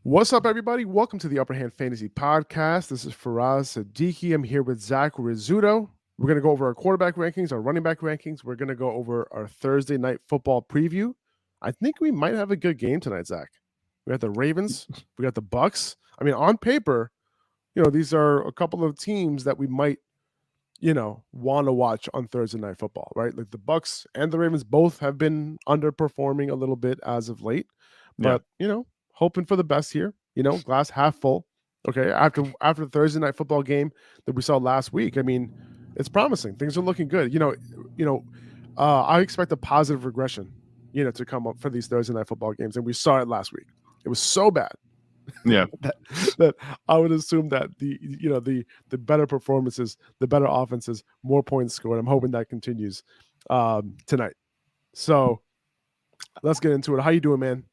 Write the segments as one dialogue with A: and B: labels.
A: What's up, everybody? Welcome to the Upper Hand Fantasy Podcast. This is Faraz and I'm here with Zach Rizzuto. We're going to go over our quarterback rankings, our running back rankings. We're going to go over our Thursday night football preview. I think we might have a good game tonight, Zach. We got the Ravens. We got the Bucks. I mean, on paper, these are a couple of teams that we might, want to watch on Thursday night football, right? Like the Bucks and the Ravens both have been underperforming a little bit as of late. But, hoping for the best here, glass half full. Okay. After the Thursday night football game that we saw last week, I mean, it's promising. Things are looking good. I expect a positive regression, to come up for these Thursday night football games. And we saw it last week. It was so bad.
B: Yeah.
A: that I would assume that the better performances, the better offenses, more points scored. I'm hoping that continues tonight. So let's get into it. How you doing, man?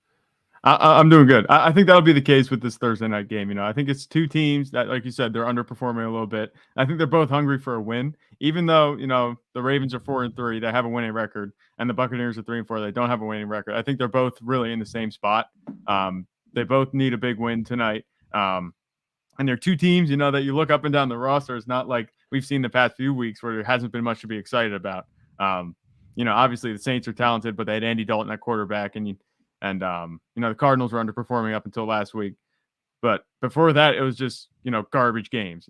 B: I'm doing good. I think that'll be the case with this Thursday night game. I think it's two teams that, like you said, they're underperforming a little bit. I think they're both hungry for a win, even though, the Ravens are 4-3, they have a winning record, and the Buccaneers are 3-4, they don't have a winning record. I think they're both really in the same spot. They both need a big win tonight. And they're two teams, that you look up and down the roster. It's not like we've seen the past few weeks where there hasn't been much to be excited about. Obviously the Saints are talented, but they had Andy Dalton at quarterback, and the Cardinals were underperforming up until last week. But before that, it was just, garbage games.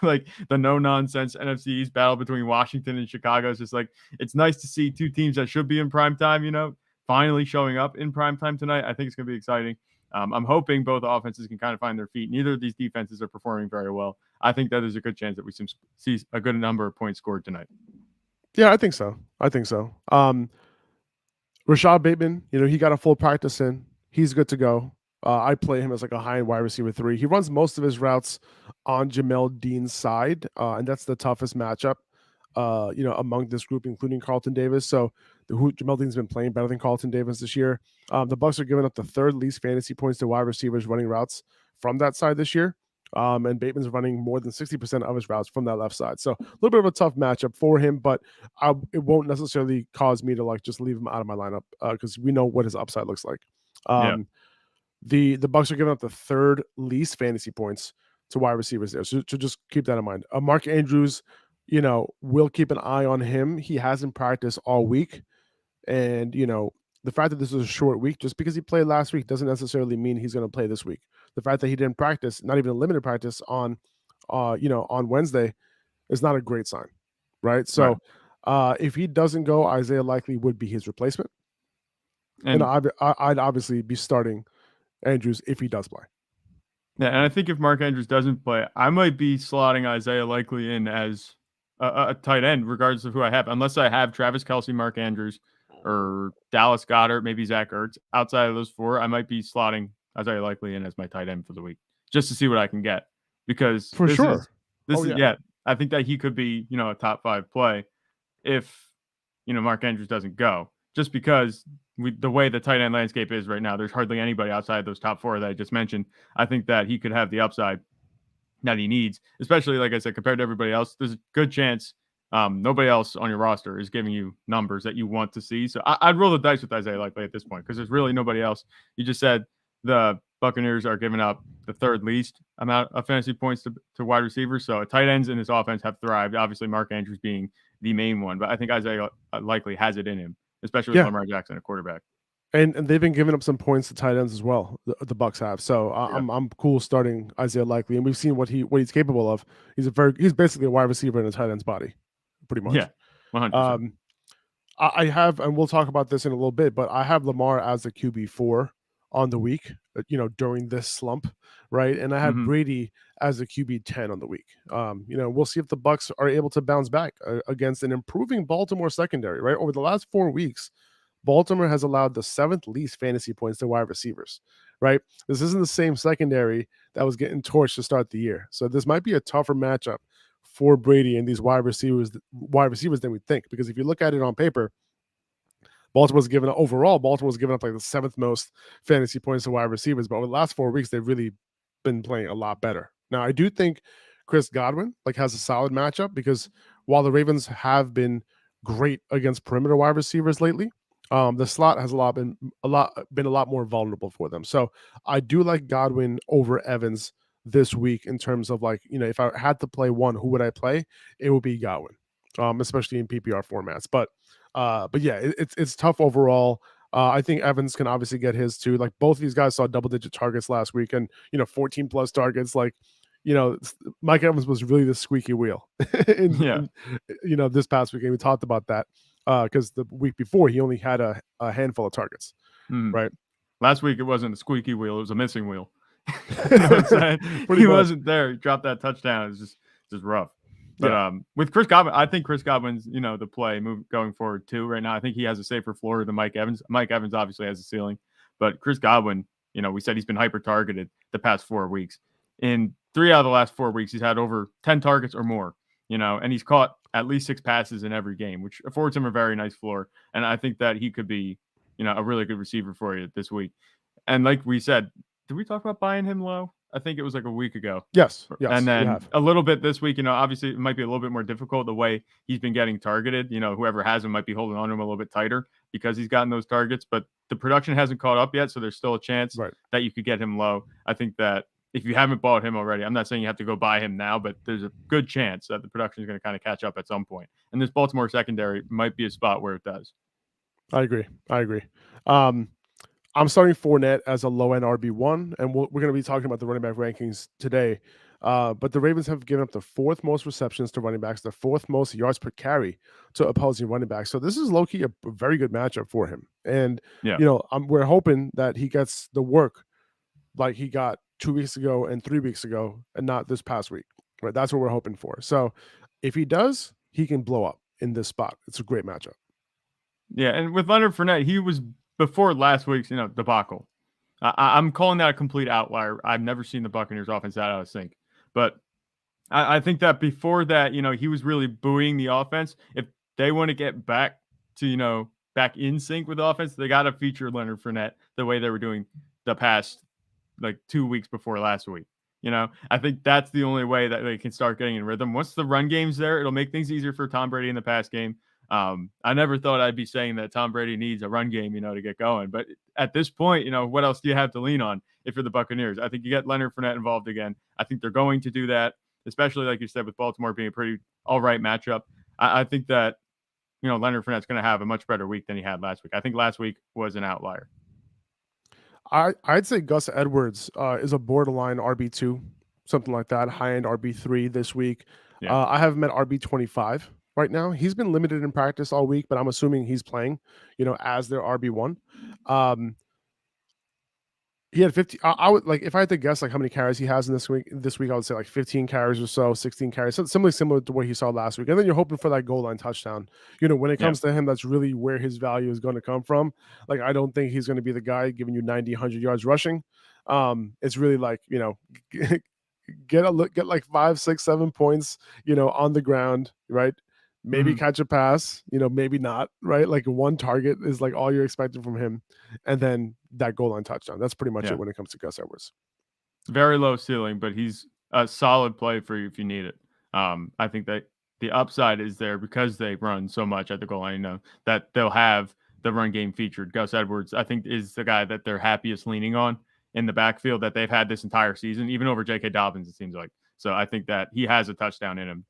B: Like the no-nonsense NFC East battle between Washington and Chicago is just like, it's nice to see two teams that should be in primetime, finally showing up in primetime tonight. I think it's going to be exciting. I'm hoping both offenses can kind of find their feet. Neither of these defenses are performing very well. I think that there's a good chance that we see a good number of points scored tonight.
A: Yeah, I think so. Rashad Bateman, he got a full practice in. He's good to go. I play him as like a high-end wide receiver 3. He runs most of his routes on Jamel Dean's side, and that's the toughest matchup, among this group, including Carlton Davis. So Jamel Dean's been playing better than Carlton Davis this year. The Bucs are giving up the third least fantasy points to wide receivers running routes from that side this year. And Bateman's running more than 60% of his routes from that left side. So a little bit of a tough matchup for him, but it won't necessarily cause me to just leave him out of my lineup because we know what his upside looks like. The Bucs are giving up the third least fantasy points to wide receivers there. So just keep that in mind. Mark Andrews, we'll keep an eye on him. He hasn't practiced all week. And, the fact that this is a short week, just because he played last week doesn't necessarily mean he's going to play this week. The fact that he didn't practice, not even a limited practice on Wednesday, is not a great sign, right? So if he doesn't go, Isaiah Likely would be his replacement. And I'd obviously be starting Andrews if he does play.
B: Yeah, and I think if Mark Andrews doesn't play, I might be slotting Isaiah Likely in as a tight end, regardless of who I have, unless I have Travis Kelce, Mark Andrews, or Dallas Goedert, maybe Zach Ertz. Outside of those four, I might be slotting Isaiah Likely in as my tight end for the week, just to see what I can get. Because I think that he could be, a top 5 play if, Mark Andrews doesn't go. Just because the way the tight end landscape is right now, there's hardly anybody outside those top 4 that I just mentioned. I think that he could have the upside that he needs, especially, like I said, compared to everybody else. There's a good chance nobody else on your roster is giving you numbers that you want to see. So I'd roll the dice with Isaiah Likely at this point because there's really nobody else. You just said the Buccaneers are giving up the third least amount of fantasy points to wide receivers. So tight ends in this offense have thrived. Obviously, Mark Andrews being the main one, but I think Isaiah Likely has it in him, especially with Lamar Jackson at quarterback.
A: And they've been giving up some points to tight ends as well. The Bucs have. So I'm cool starting Isaiah Likely, and we've seen what he's capable of. He's basically a wide receiver in a tight end's body, pretty much.
B: Yeah, 100%.
A: I have, and we'll talk about this in a little bit, but I have Lamar as the QB4 on the week, during this slump, right? And I have Brady as the QB10 on the week. We'll see if the Bucs are able to bounce back against an improving Baltimore secondary, right? Over the last 4 weeks, Baltimore has allowed the 7th least fantasy points to wide receivers, right? This isn't the same secondary that was getting torched to start the year. So this might be a tougher matchup for Brady and these wide receivers than we think. Because if you look at it on paper, Baltimore's given up like the 7th most fantasy points to wide receivers. But over the last 4 weeks, they've really been playing a lot better. Now, I do think Chris Godwin has a solid matchup because while the Ravens have been great against perimeter wide receivers lately, The slot has been a lot more vulnerable for them. So I do like Godwin over Evans this week in terms of like, if I had to play one, who would I play? It would be Godwin, especially in PPR formats. But yeah, it's tough overall. I think Evans can obviously get his too. Like both of these guys saw double-digit targets last week, and 14 plus targets. Like, Mike Evans was really the squeaky wheel in this past weekend. We talked about that because the week before he only had a handful of targets, right?
B: Last week it wasn't a squeaky wheel; it was a missing wheel. You know what I'm saying? He wasn't there. He dropped that touchdown. It's just rough. But with Chris Godwin, I think Chris Godwin's the play going forward too. Right now, I think he has a safer floor than Mike Evans. Mike Evans obviously has a ceiling, but Chris Godwin, we said he's been hyper targeted the past 4 weeks. In 3 out of the last 4 weeks, he's had over 10 targets or more. And he's caught at least 6 passes in every game, which affords him a very nice floor. And I think that he could be, a really good receiver for you this week. And like we said, did we talk about buying him low? I think it was like a week ago.
A: Yes.
B: And then a little bit this week, obviously it might be a little bit more difficult the way he's been getting targeted. Whoever has him might be holding on to him a little bit tighter because he's gotten those targets, but the production hasn't caught up yet. So there's still a chance that you could get him low. I think that if you haven't bought him already, I'm not saying you have to go buy him now, but there's a good chance that the production is going to kind of catch up at some point. And this Baltimore secondary might be a spot where it does.
A: I agree. I'm starting Fournette as a low-end RB1, and we're going to be talking about the running back rankings today. But the Ravens have given up the 4th most receptions to running backs, the 4th most yards per carry to opposing running backs. So this is low-key a very good matchup for him. And, we're hoping that he gets the work like he got 2 weeks ago and 3 weeks ago and not this past week. Right? That's what we're hoping for. So if he does, he can blow up in this spot. It's a great matchup.
B: Yeah, and with Leonard Fournette, he was before last week's, debacle. I'm calling that a complete outlier. I've never seen the Buccaneers offense that out of sync. But I think that before that, he was really buoying the offense. If they want to get back to, back in sync with the offense, they got to feature Leonard Fournette the way they were doing the past, 2 weeks before last week. I think that's the only way that they can start getting in rhythm. Once the run game's there, it'll make things easier for Tom Brady in the pass game. I never thought I'd be saying that Tom Brady needs a run game, to get going. But at this point, what else do you have to lean on if you're the Buccaneers? I think you get Leonard Fournette involved again. I think they're going to do that, especially like you said, with Baltimore being a pretty all right matchup. I think that, Leonard Fournette's going to have a much better week than he had last week. I think last week was an outlier.
A: I'd say Gus Edwards is a borderline RB2, something like that, high-end RB3 this week. Yeah. I have him at RB25. Right now, he's been limited in practice all week, but I'm assuming he's playing, as their RB1. He had 50. I would like if I had to guess like how many carries he has in this week. I would say like 15 carries or so, 16 carries, so similar to what he saw last week. And then you're hoping for that goal line touchdown. When it comes to him, that's really where his value is going to come from. Like I don't think he's going to be the guy giving you 90, 100 yards rushing. It's really like get like 5, 6, 7 points, on the ground, right? Maybe catch a pass, maybe not, right? Like one target is like all you're expecting from him. And then that goal line touchdown. That's pretty much it when it comes to Gus Edwards.
B: Very low ceiling, but he's a solid play for you if you need it. I think that the upside is there because they run so much at the goal line, that they'll have the run game featured. Gus Edwards, I think, is the guy that they're happiest leaning on in the backfield that they've had this entire season, even over J.K. Dobbins, it seems like. So I think that he has a touchdown in him.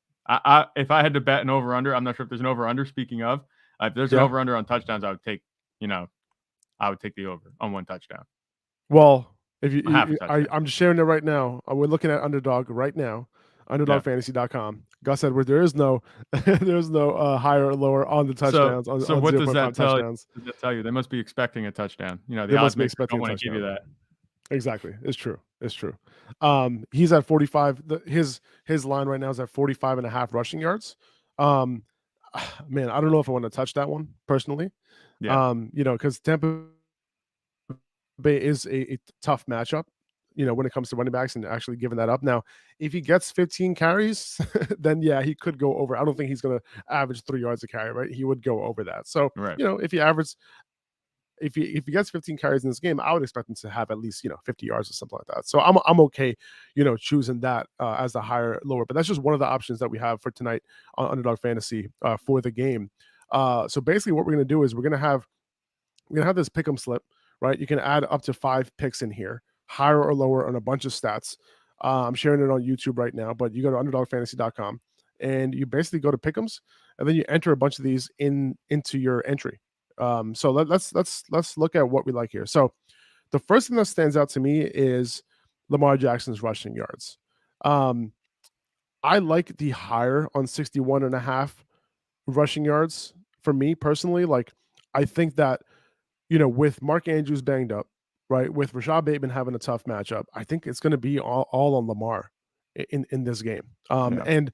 B: If I had to bet an over-under, I'm not sure if there's an over-under. Speaking of, if there's an over-under on touchdowns, I would take the over on 1 touchdown.
A: Well, I'm just sharing it right now. We're looking at Underdog right now, UnderdogFantasy.com. Gus Edwards, there is no higher or lower on the touchdowns.
B: So what does that tell you? Does that tell you? They must be expecting a touchdown. The odds makers don't want to give you that.
A: Exactly. It's true. He's at 45. His line right now is at 45.5 rushing yards. Man, I don't know if I want to touch that one personally. Yeah. Because Tampa Bay is a tough matchup, when it comes to running backs and actually giving that up. Now, if he gets 15 carries, then yeah, he could go over. I don't think he's going to average 3 yards a carry, right? He would go over that. So, if he gets 15 carries in this game, I would expect him to have at least 50 yards or something like that. So I'm okay, choosing that as the higher lower. But that's just one of the options that we have for tonight on Underdog Fantasy for the game. So basically, what we're going to do is we're going to have we're gonna have this pick 'em slip, right? You can add up to 5 picks in here, higher or lower on a bunch of stats. I'm sharing it on YouTube right now, but you go to underdogfantasy.com and you basically go to pick'ems, and then you enter a bunch of these into your entry. So let's look at what we like here. So the first thing that stands out to me is Lamar Jackson's rushing yards. I like the higher on 61.5 rushing yards for me personally. Like, I think that, with Mark Andrews banged up, right, with Rashad Bateman having a tough matchup, I think it's going to be all on Lamar in this game.
B: Yeah.
A: And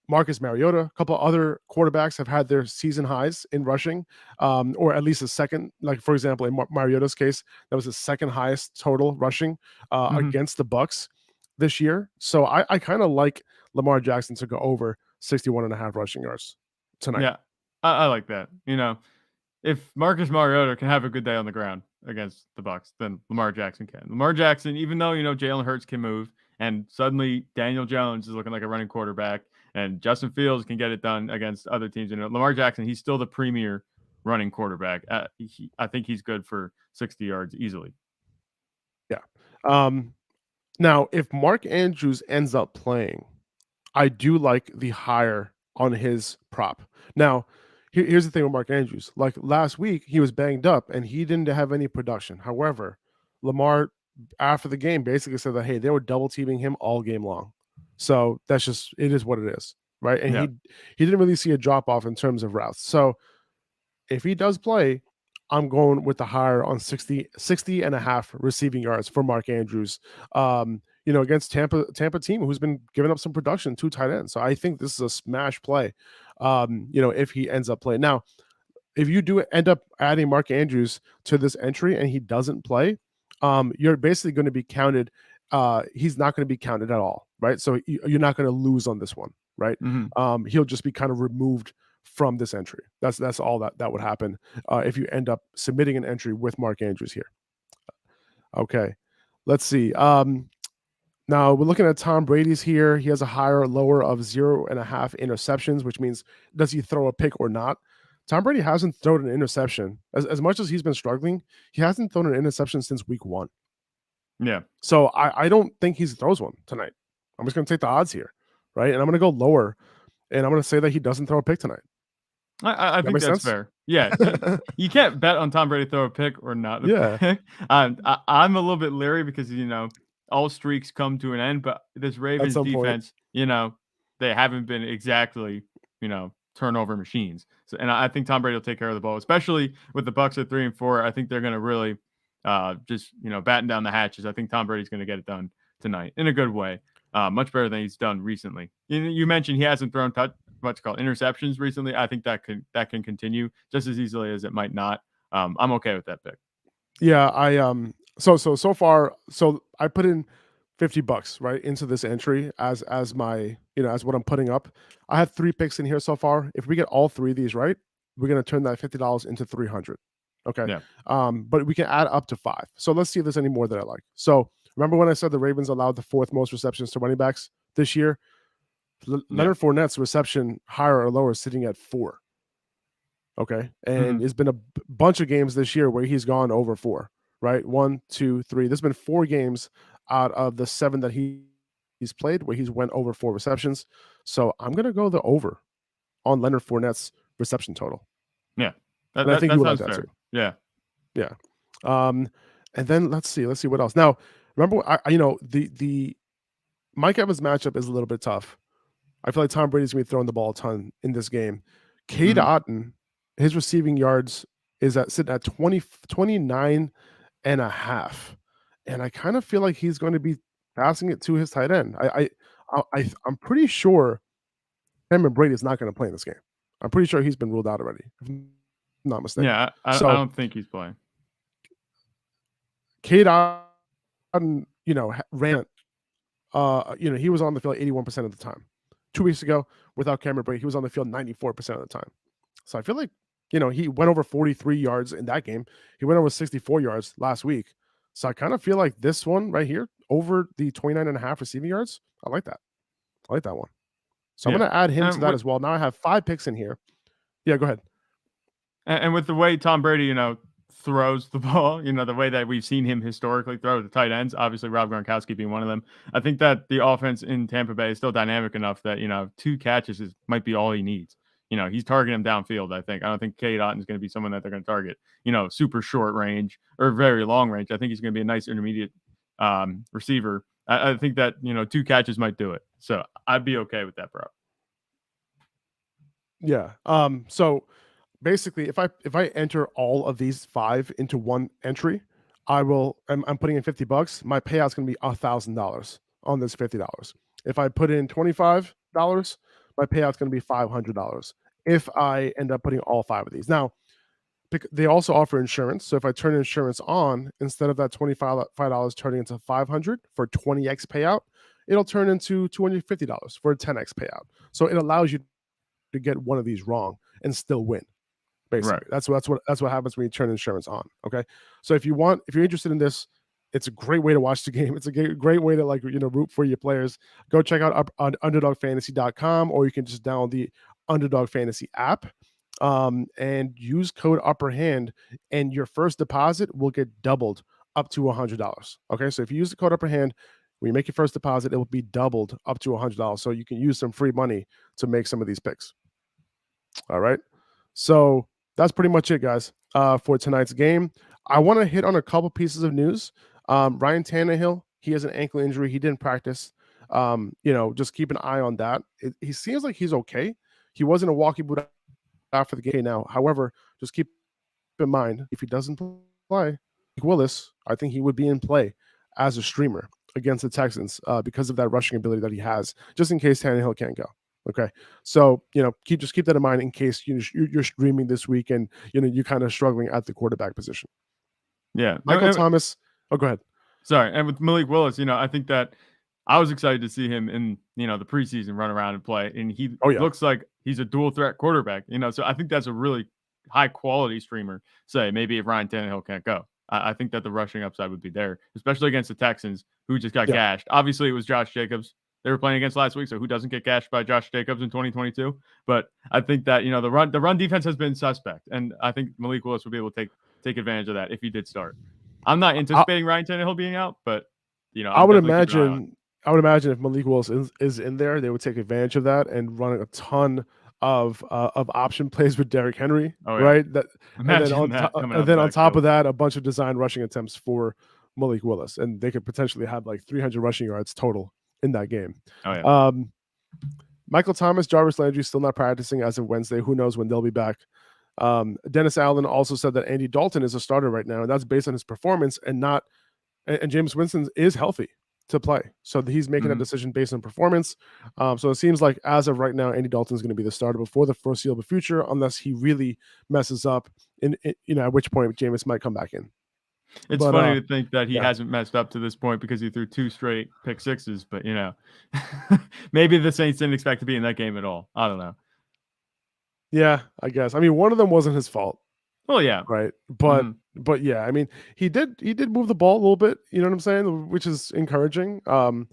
A: Marcus Mariota, a couple other quarterbacks have had their season highs in rushing, or at least a second. Like, for example, in Mariota's case, that was his second highest total rushing against the Bucks this year. So I kind of like Lamar Jackson to go over 61.5 rushing yards tonight.
B: Yeah, I like that. If Marcus Mariota can have a good day on the ground against the Bucks, then Lamar Jackson can. Lamar Jackson, even though Jalen Hurts can move, and suddenly Daniel Jones is looking like a running quarterback, and Justin Fields can get it done against other teams. Lamar Jackson, he's still the premier running quarterback. I think he's good for 60 yards easily.
A: Yeah. Now, if Mark Andrews ends up playing, I do like the higher on his prop. Now, here's the thing with Mark Andrews. Like last week, he was banged up and he didn't have any production. However, Lamar, after the game, basically said that, hey, they were double teaming him all game long. So it is what it is, right? And he didn't really see a drop off in terms of routes. So if he does play, I'm going with the higher on 60.5 receiving yards for Mark Andrews. Against Tampa team who's been giving up some production to tight ends. So I think this is a smash play. If he ends up playing. Now, if you do end up adding Mark Andrews to this entry and he doesn't play, you're basically going to be counted. He's not going to be counted at all, right? So you're not going to lose on this one, right?
B: Mm-hmm.
A: He'll just be kind of removed from this entry. That's all that would happen if you end up submitting an entry with Mark Andrews here. Okay, let's see. Now we're looking at Tom Brady's here. He has a higher or lower of 0.5 interceptions, which means does he throw a pick or not? Tom Brady hasn't thrown an interception. As much as he's been struggling, he hasn't thrown an interception since week 1.
B: Yeah.
A: So I don't think he throws one tonight. I'm just going to take the odds here, right? And I'm going to go lower, and I'm going to say that he doesn't throw a pick tonight.
B: I think that's
A: sense?
B: fair. Yeah. You can't bet on Tom Brady throw a pick or not.
A: Yeah.
B: Pick. I'm a little bit leery because, all streaks come to an end, but this Ravens defense, they haven't been exactly, turnover machines. So, and I think Tom Brady will take care of the ball, especially with the Bucks at 3-4. I think they're going to really just, batten down the hatches. I think Tom Brady's going to get it done tonight in a good way. Much better than he's done recently. You mentioned he hasn't thrown what's called interceptions recently. I think that can continue just as easily as it might not. I'm okay with that pick.
A: Yeah, I so far, so I put in $50 right into this entry as my as what I'm putting up. I have 3 picks in here so far. If we get all 3 of these right, we're gonna turn that $50 into $300. Okay.
B: Yeah.
A: But we can add up to 5. So let's see if there's any more that I like. So remember when I said the Ravens allowed the 4th most receptions to running backs this year? Leonard Fournette's reception higher or lower is sitting at 4. Okay. And it's been a bunch of games this year where he's gone over 4, right? 1, 2, 3. There's been 4 games out of the 7 that he's played where he's went over 4 receptions. So I'm going to go the over on Leonard Fournette's reception total.
B: Yeah.
A: I think you would like that
B: fair.
A: too.
B: Yeah.
A: Yeah. And then let's see what else. Now, remember, the Mike Evans matchup is a little bit tough. I feel like Tom Brady's going to be throwing the ball a ton in this game. Cade Otton, his receiving yards is sitting at 29 and a half. And I kind of feel like he's going to be passing it to his tight end. I'm pretty sure Cameron Brady is not going to play in this game. I'm pretty sure he's been ruled out already, if I'm not mistaken.
B: Yeah, I don't think he's playing.
A: Cade Otton, ran. He was on the field 81% of the time. 2 weeks ago, without Cameron Brady, he was on the field 94% of the time. So I feel like, he went over 43 yards in that game. He went over 64 yards last week. So I kind of feel like this one right here, over the 29.5 receiving yards, I like that. I like that one. So I'm going to add him to that as well. Now I have 5 picks in here. Yeah, go ahead.
B: And with the way Tom Brady, throws the ball, the way that we've seen him historically throw the tight ends, obviously Rob Gronkowski being one of them. I think that the offense in Tampa Bay is still dynamic enough that, 2 catches might be all he needs. He's targeting him downfield, I think. I don't think Kate Otton's going to be someone that they're going to target, super short range or very long range. I think he's going to be a nice intermediate receiver. I think that, 2 catches might do it. So I'd be okay with that, bro.
A: Yeah. So basically, if I enter all of these 5 into one entry, I'm putting in $50. My payout's going to be $1,000 on this $50. If I put in $25, my payout's going to be $500 if I end up putting all 5 of these. Now, they also offer insurance. So if I turn insurance on, instead of that $25 turning into $500 for 20x payout, it'll turn into $250 for a 10x payout. So it allows you to get one of these wrong and still win. Basically, right. That's what happens when you turn insurance on. Okay, so if you're interested in this, it's a great way to watch the game. It's a great way to root for your players. Go check out on underdogfantasy.com, or you can just download the Underdog Fantasy app and use code Upper Hand, and your first deposit will get doubled up to $100. Okay, so if you use the code Upper Hand, when you make your first deposit, it will be doubled up to $100. So you can use some free money to make some of these picks. All right, so that's pretty much it, guys, for tonight's game. I want to hit on a couple pieces of news. Ryan Tannehill, he has an ankle injury. He didn't practice. Just keep an eye on that. He seems like he's okay. He wasn't a walkie boot after the game now. However, just keep in mind, if he doesn't play, Willis, I think he would be in play as a streamer against the Texans because of that rushing ability that he has, just in case Tannehill can't go. Okay, so keep that in mind in case you're streaming this week and you're kind of struggling at the quarterback position.
B: Yeah,
A: Michael Thomas. Oh, go ahead.
B: Sorry, and with Malik Willis, I think that I was excited to see him in the preseason run around and play, and he looks like he's a dual threat quarterback. So I think that's a really high quality streamer. Say maybe if Ryan Tannehill can't go, I think that the rushing upside would be there, especially against the Texans who just got gashed. Obviously, it was Josh Jacobs they were playing against last week, so who doesn't get gashed by Josh Jacobs in 2022? But I think that the run defense has been suspect, and I think Malik Willis will be able to take advantage of that if he did start. I'm not anticipating Ryan Tannehill being out, but
A: I would imagine if Malik Willis is in there, they would take advantage of that and run a ton of option plays with Derrick Henry, right? And then on top of that, a bunch of design rushing attempts for Malik Willis, and they could potentially have like 300 rushing yards total in that game. Michael Thomas, Jarvis Landry still not practicing as of Wednesday. Who knows when they'll be back? Dennis Allen also said that Andy Dalton is a starter right now, and that's based on his performance and James Winston is healthy to play. So he's making a decision based on performance. So it seems like as of right now, Andy Dalton is going to be the starter before the foreseeable future, unless he really messes up, at which point Jameis might come back in.
B: It's funny to think that he hasn't messed up to this point because he threw 2 straight pick sixes, but maybe the Saints didn't expect to be in that game at all. I don't know.
A: Yeah, I guess. I mean, one of them wasn't his fault.
B: Well, yeah.
A: Right. But yeah, I mean, he did move the ball a little bit, you know what I'm saying? Which is encouraging. And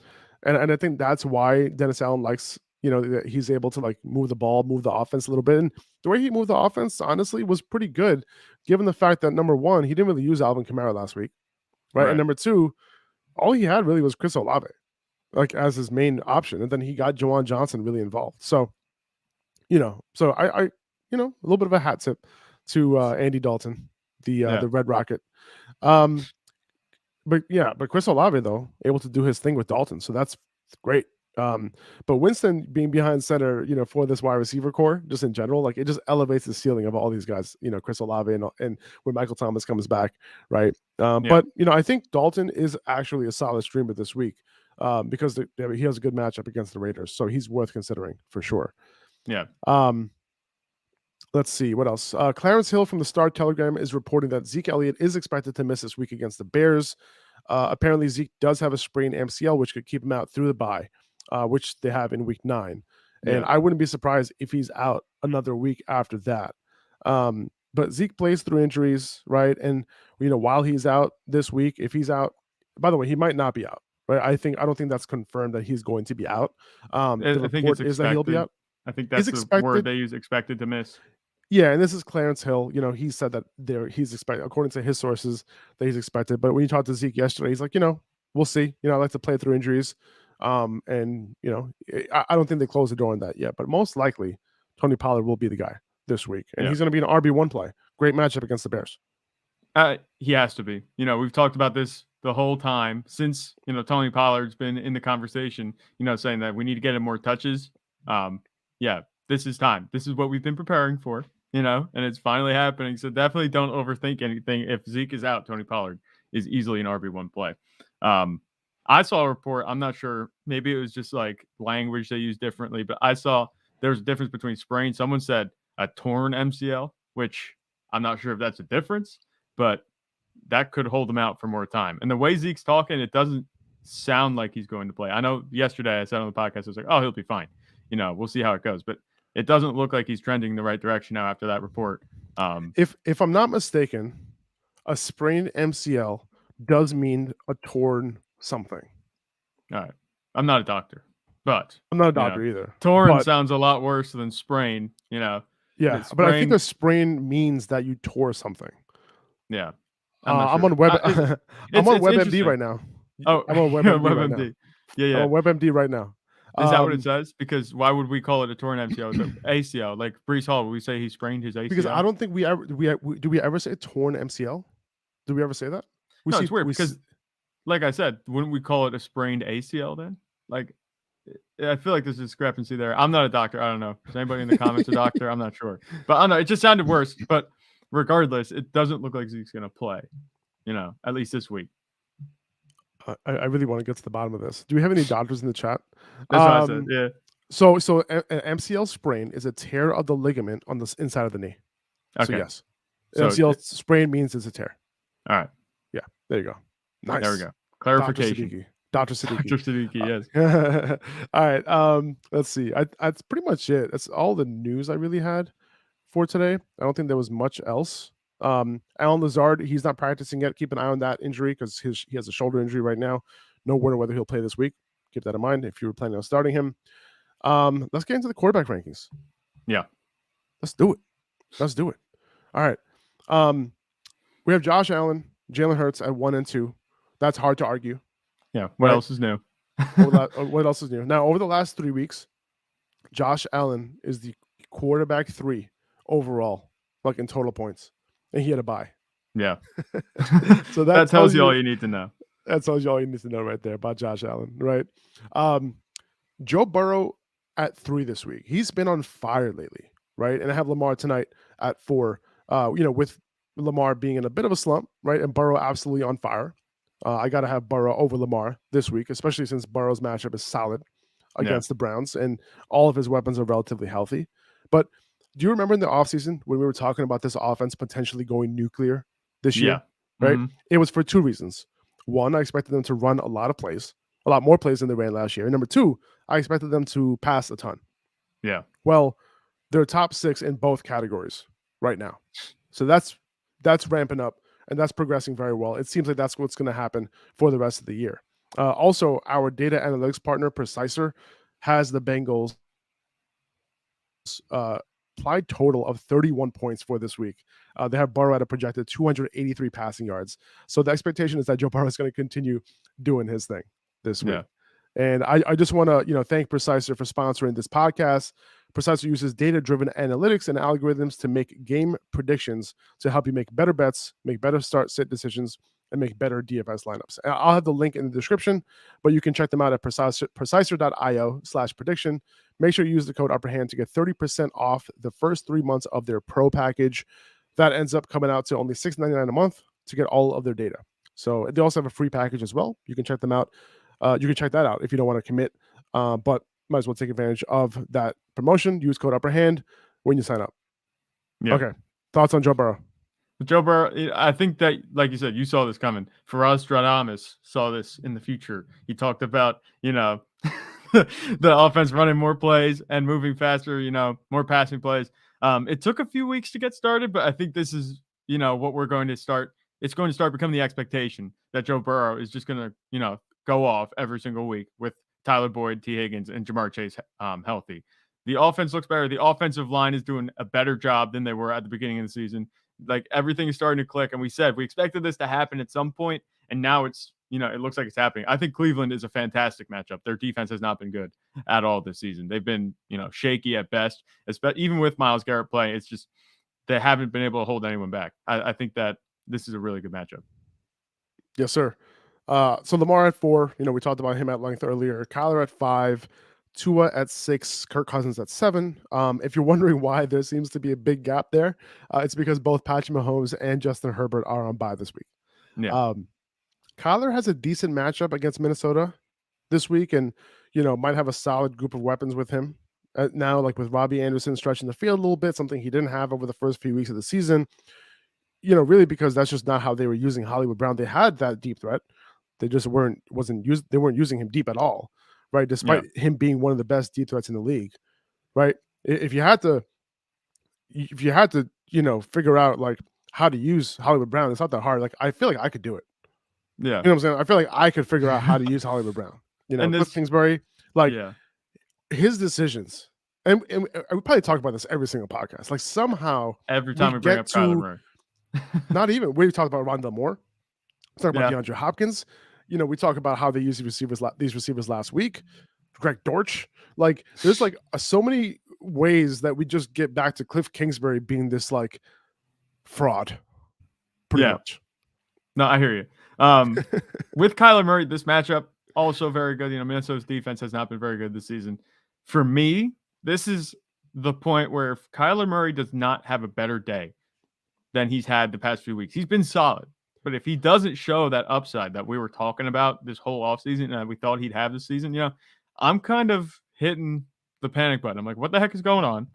A: I think that's why Dennis Allen likes, that he's able to like move the ball, move the offense a little bit. And the way he moved the offense, honestly, was pretty good, given the fact that number one, he didn't really use Alvin Kamara last week. Right. And number two, all he had really was Chris Olave, like as his main option. And then he got Juwan Johnson really involved. So, I a little bit of a hat tip to Andy Dalton, the Red Rocket. But Chris Olave, though, able to do his thing with Dalton. So that's great. But Winston being behind center, for this wide receiver core, just in general, like it just elevates the ceiling of all these guys, Chris Olave and when Michael Thomas comes back, right? But, I think Dalton is actually a solid streamer this week because he has a good matchup against the Raiders. So he's worth considering for sure.
B: Yeah.
A: Let's see what else. Clarence Hill from the Star Telegram is reporting that Zeke Elliott is expected to miss this week against the Bears. Apparently, Zeke does have a sprained MCL, which could keep him out through the bye, which they have in week 9. And I wouldn't be surprised if he's out another week after that. But Zeke plays through injuries, right? And while he's out this week, if he's out, by the way, he might not be out, right? I don't think that's confirmed that he's going to be out.
B: I think it's expected.
A: That he'll be out.
B: I think that's the word they use, expected to miss.
A: Yeah, and this is Clarence Hill. He said that he's expected, according to his sources, that he's expected. But when you talked to Zeke yesterday, he's like, we'll see. I like to play through injuries. And I don't think they closed the door on that yet. But most likely, Tony Pollard will be the guy this week, and he's going to be an RB1 play. Great matchup against the Bears.
B: He has to be. We've talked about this the whole time since Tony Pollard's been in the conversation. Saying that we need to get him more touches. Yeah, this is time. This is what we've been preparing for. And it's finally happening. So definitely don't overthink anything. If Zeke is out, Tony Pollard is easily an RB1 play. I saw a report. I'm not sure. Maybe it was just like language they use differently, but I saw there was a difference between sprain. Someone said a torn MCL, which I'm not sure if that's a difference, but that could hold him out for more time. And the way Zeke's talking, it doesn't sound like he's going to play. I know yesterday I said on the podcast, I was like, oh, he'll be fine. We'll see how it goes. But it doesn't look like he's trending in the right direction now after that report.
A: If I'm not mistaken, a sprained MCL does mean a torn something.
B: All right. I'm not a doctor, but
A: I'm not a doctor either.
B: Torn sounds a lot worse than sprain,
A: Yeah, but I think a sprain means that you tore something.
B: Yeah.
A: I'm on Web. I'm on WebMD right now.
B: Oh,
A: I'm on WebMD right now.
B: Yeah.
A: I'm on WebMD right now.
B: Is that what it says? Because why would we call it a torn MCL? It's an ACL. Like Breece Hall, would we say he sprained his ACL?
A: Because I don't think do we ever say torn MCL? Do we ever say that?
B: It's weird because, like I said, wouldn't we call it a sprained ACL then? Like, I feel like there's a discrepancy there. I'm not a doctor. I don't know. Is anybody in the comments a doctor? I'm not sure. But I don't know. It just sounded worse. But regardless, it doesn't look like Zeke's going to play, at least this week.
A: I really want to get to the bottom of this. Do we have any doctors in the chat?
B: That's what I said. Yeah.
A: So an MCL sprain is a tear of the ligament on the inside of the knee.
B: Okay.
A: So yes, MCL sprain means it's a tear.
B: All right.
A: Yeah. There you go. Nice.
B: There we go. Clarification.
A: Dr. Siddiqui.
B: Dr. Siddiqui, yes.
A: All right. Let's see. That's pretty much it. That's all the news I really had for today. I don't think there was much else. Alan Lazard, he's not practicing yet. Keep an eye on that injury because he has a shoulder injury right now. No word on whether he'll play this week. Keep that in mind if you were planning on starting him. Let's get into the quarterback rankings.
B: Yeah.
A: Let's do it. All right. We have Josh Allen, Jalen Hurts at 1 and 2. That's hard to argue.
B: Yeah. What else is new?
A: What else is new? Now, over the last 3 weeks, Josh Allen is the quarterback 3 overall, like in total points. And he had a bye.
B: Yeah.
A: So
B: that tells you all you need to know.
A: That tells you all you need to know right there about Josh Allen, right? Joe Burrow at 3 this week. He's been on fire lately, right? And I have Lamar tonight at 4, with Lamar being in a bit of a slump, right? And Burrow absolutely on fire. I got to have Burrow over Lamar this week, especially since Burrow's matchup is solid against the Browns and all of his weapons are relatively healthy. But do you remember in the offseason when we were talking about this offense potentially going nuclear this year? Right? Mm-hmm. It was for 2 reasons. One, I expected them to run a lot more plays than they ran last year. And number 2, I expected them to pass a ton.
B: Yeah.
A: Well, they're top 6 in both categories right now. So that's ramping up and that's progressing very well. It seems like that's what's going to happen for the rest of the year. Also, our data analytics partner, Preciser, has the Bengals applied total of 31 points for this week. They have Burrow at a projected 283 passing yards. So the expectation is that Joe Burrow is going to continue doing his thing this week. And I just want to, thank Preciser for sponsoring this podcast. Preciser uses data-driven analytics and algorithms to make game predictions to help you make better bets, make better start-sit decisions, and make better DFS lineups. And I'll have the link in the description, but you can check them out at preciser.io/prediction. Make sure you use the code UPPERHAND to get 30% off the first 3 months of their pro package. That ends up coming out to only $6.99 a month to get all of their data. So they also have a free package as well. You can check them out. You can check that out if you don't want to commit, but might as well take advantage of that promotion. Use code UPPERHAND when you sign up. Yeah. Okay. Thoughts on Joe Burrow?
B: Joe Burrow, I think that, like you said, you saw this coming. Faraz Stradamus saw this in the future. He talked about, the offense running more plays and moving faster, more passing plays. It took a few weeks to get started, but I think this is, what we're going to start. It's going to start becoming the expectation that Joe Burrow is just going to, go off every single week with Tyler Boyd, T. Higgins, and Jamar Chase healthy. The offense looks better. The offensive line is doing a better job than they were at the beginning of the season. Like everything is starting to click. And we said we expected this to happen at some point, and now it's, it looks like it's happening. I think Cleveland is a fantastic matchup. Their defense has not been good at all this season. They've been, shaky at best. Even with Myles Garrett playing, it's just they haven't been able to hold anyone back. I think that this is a really good matchup.
A: Yes, sir. So Lamar at 4, we talked about him at length earlier. Kyler at 5, Tua at 6, Kirk Cousins at 7. If you're wondering why there seems to be a big gap there, it's because both Patrick Mahomes and Justin Herbert are on bye this week.
B: Yeah.
A: Kyler has a decent matchup against Minnesota this week, and might have a solid group of weapons with him now, like with Robbie Anderson stretching the field a little bit, something he didn't have over the first few weeks of the season. Really because that's just not how they were using Hollywood Brown. They had that deep threat. They just weren't using him deep at all, right? Despite him being one of the best deep threats in the league, right? If you had to, figure out like how to use Hollywood Brown, it's not that hard. Like I feel like I could do it.
B: Yeah.
A: You know what I'm saying? I feel like I could figure out how to use Hollywood Brown. And Cliff Kingsbury, his decisions, and we probably talk about this every single podcast. Like somehow
B: every time we bring up Kyler Murray.
A: Not even. We talk about Rondell Moore. We talk about DeAndre Hopkins. We talk about how they use these receivers last week. Greg Dortch. Like, there's like so many ways that we just get back to Cliff Kingsbury being this like fraud. Pretty much.
B: No, I hear you. With Kyler Murray, this matchup also very good. Minnesota's defense has not been very good this season. For me, this is the point where if Kyler Murray does not have a better day than he's had the past few weeks, he's been solid. But if he doesn't show that upside that we were talking about this whole offseason and we thought he'd have this season, I'm kind of hitting the panic button. I'm like, what the heck is going on?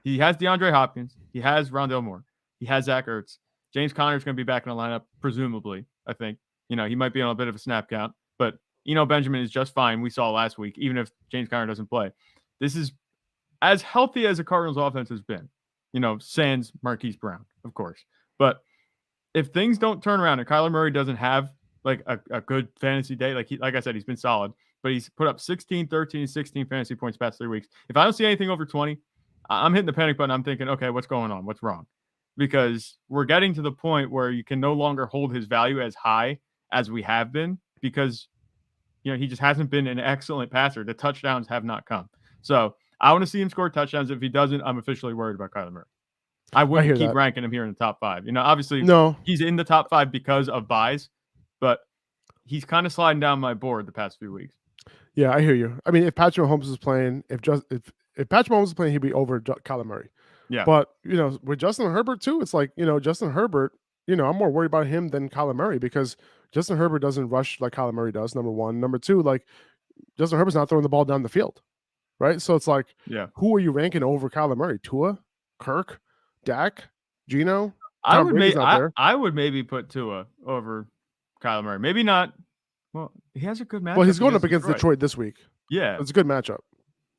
B: He has DeAndre Hopkins. He has Rondell Moore. He has Zach Ertz. James Conner's going to be back in the lineup, presumably, I think. He might be on a bit of a snap count, but Benjamin is just fine. We saw last week, even if James Conner doesn't play. This is as healthy as the Cardinals offense has been, sans Marquise Brown, of course. But if things don't turn around and Kyler Murray doesn't have like a good fantasy day, like I said, he's been solid, but he's put up 16, 13, 16 fantasy points past 3 weeks. If I don't see anything over 20, I'm hitting the panic button. I'm thinking, okay, what's going on? What's wrong? Because we're getting to the point where you can no longer hold his value as high as we have been because, he just hasn't been an excellent passer. The touchdowns have not come. So I want to see him score touchdowns. If he doesn't, I'm officially worried about Kyler Murray. I wouldn't keep ranking him here in the top 5. Obviously, he's in the top 5 because of buys, but he's kind of sliding down my board the past few weeks.
A: Yeah, I hear you. I mean, if Patrick Mahomes is playing, if Patrick Mahomes is playing, he'd be over Kyler Murray.
B: Yeah.
A: But, with Justin Herbert too, it's like, Justin Herbert, I'm more worried about him than Kyler Murray because Justin Herbert doesn't rush like Kyler Murray does, number one. Number two, like Justin Herbert's not throwing the ball down the field, right? So it's like, who are you ranking over Kyler Murray? Tua, Kirk, Dak, Geno?
B: I would maybe put Tua over Kyler Murray. Maybe not. Well, he has a good matchup.
A: Well, he's going up against Detroit this week.
B: Yeah.
A: It's a good matchup.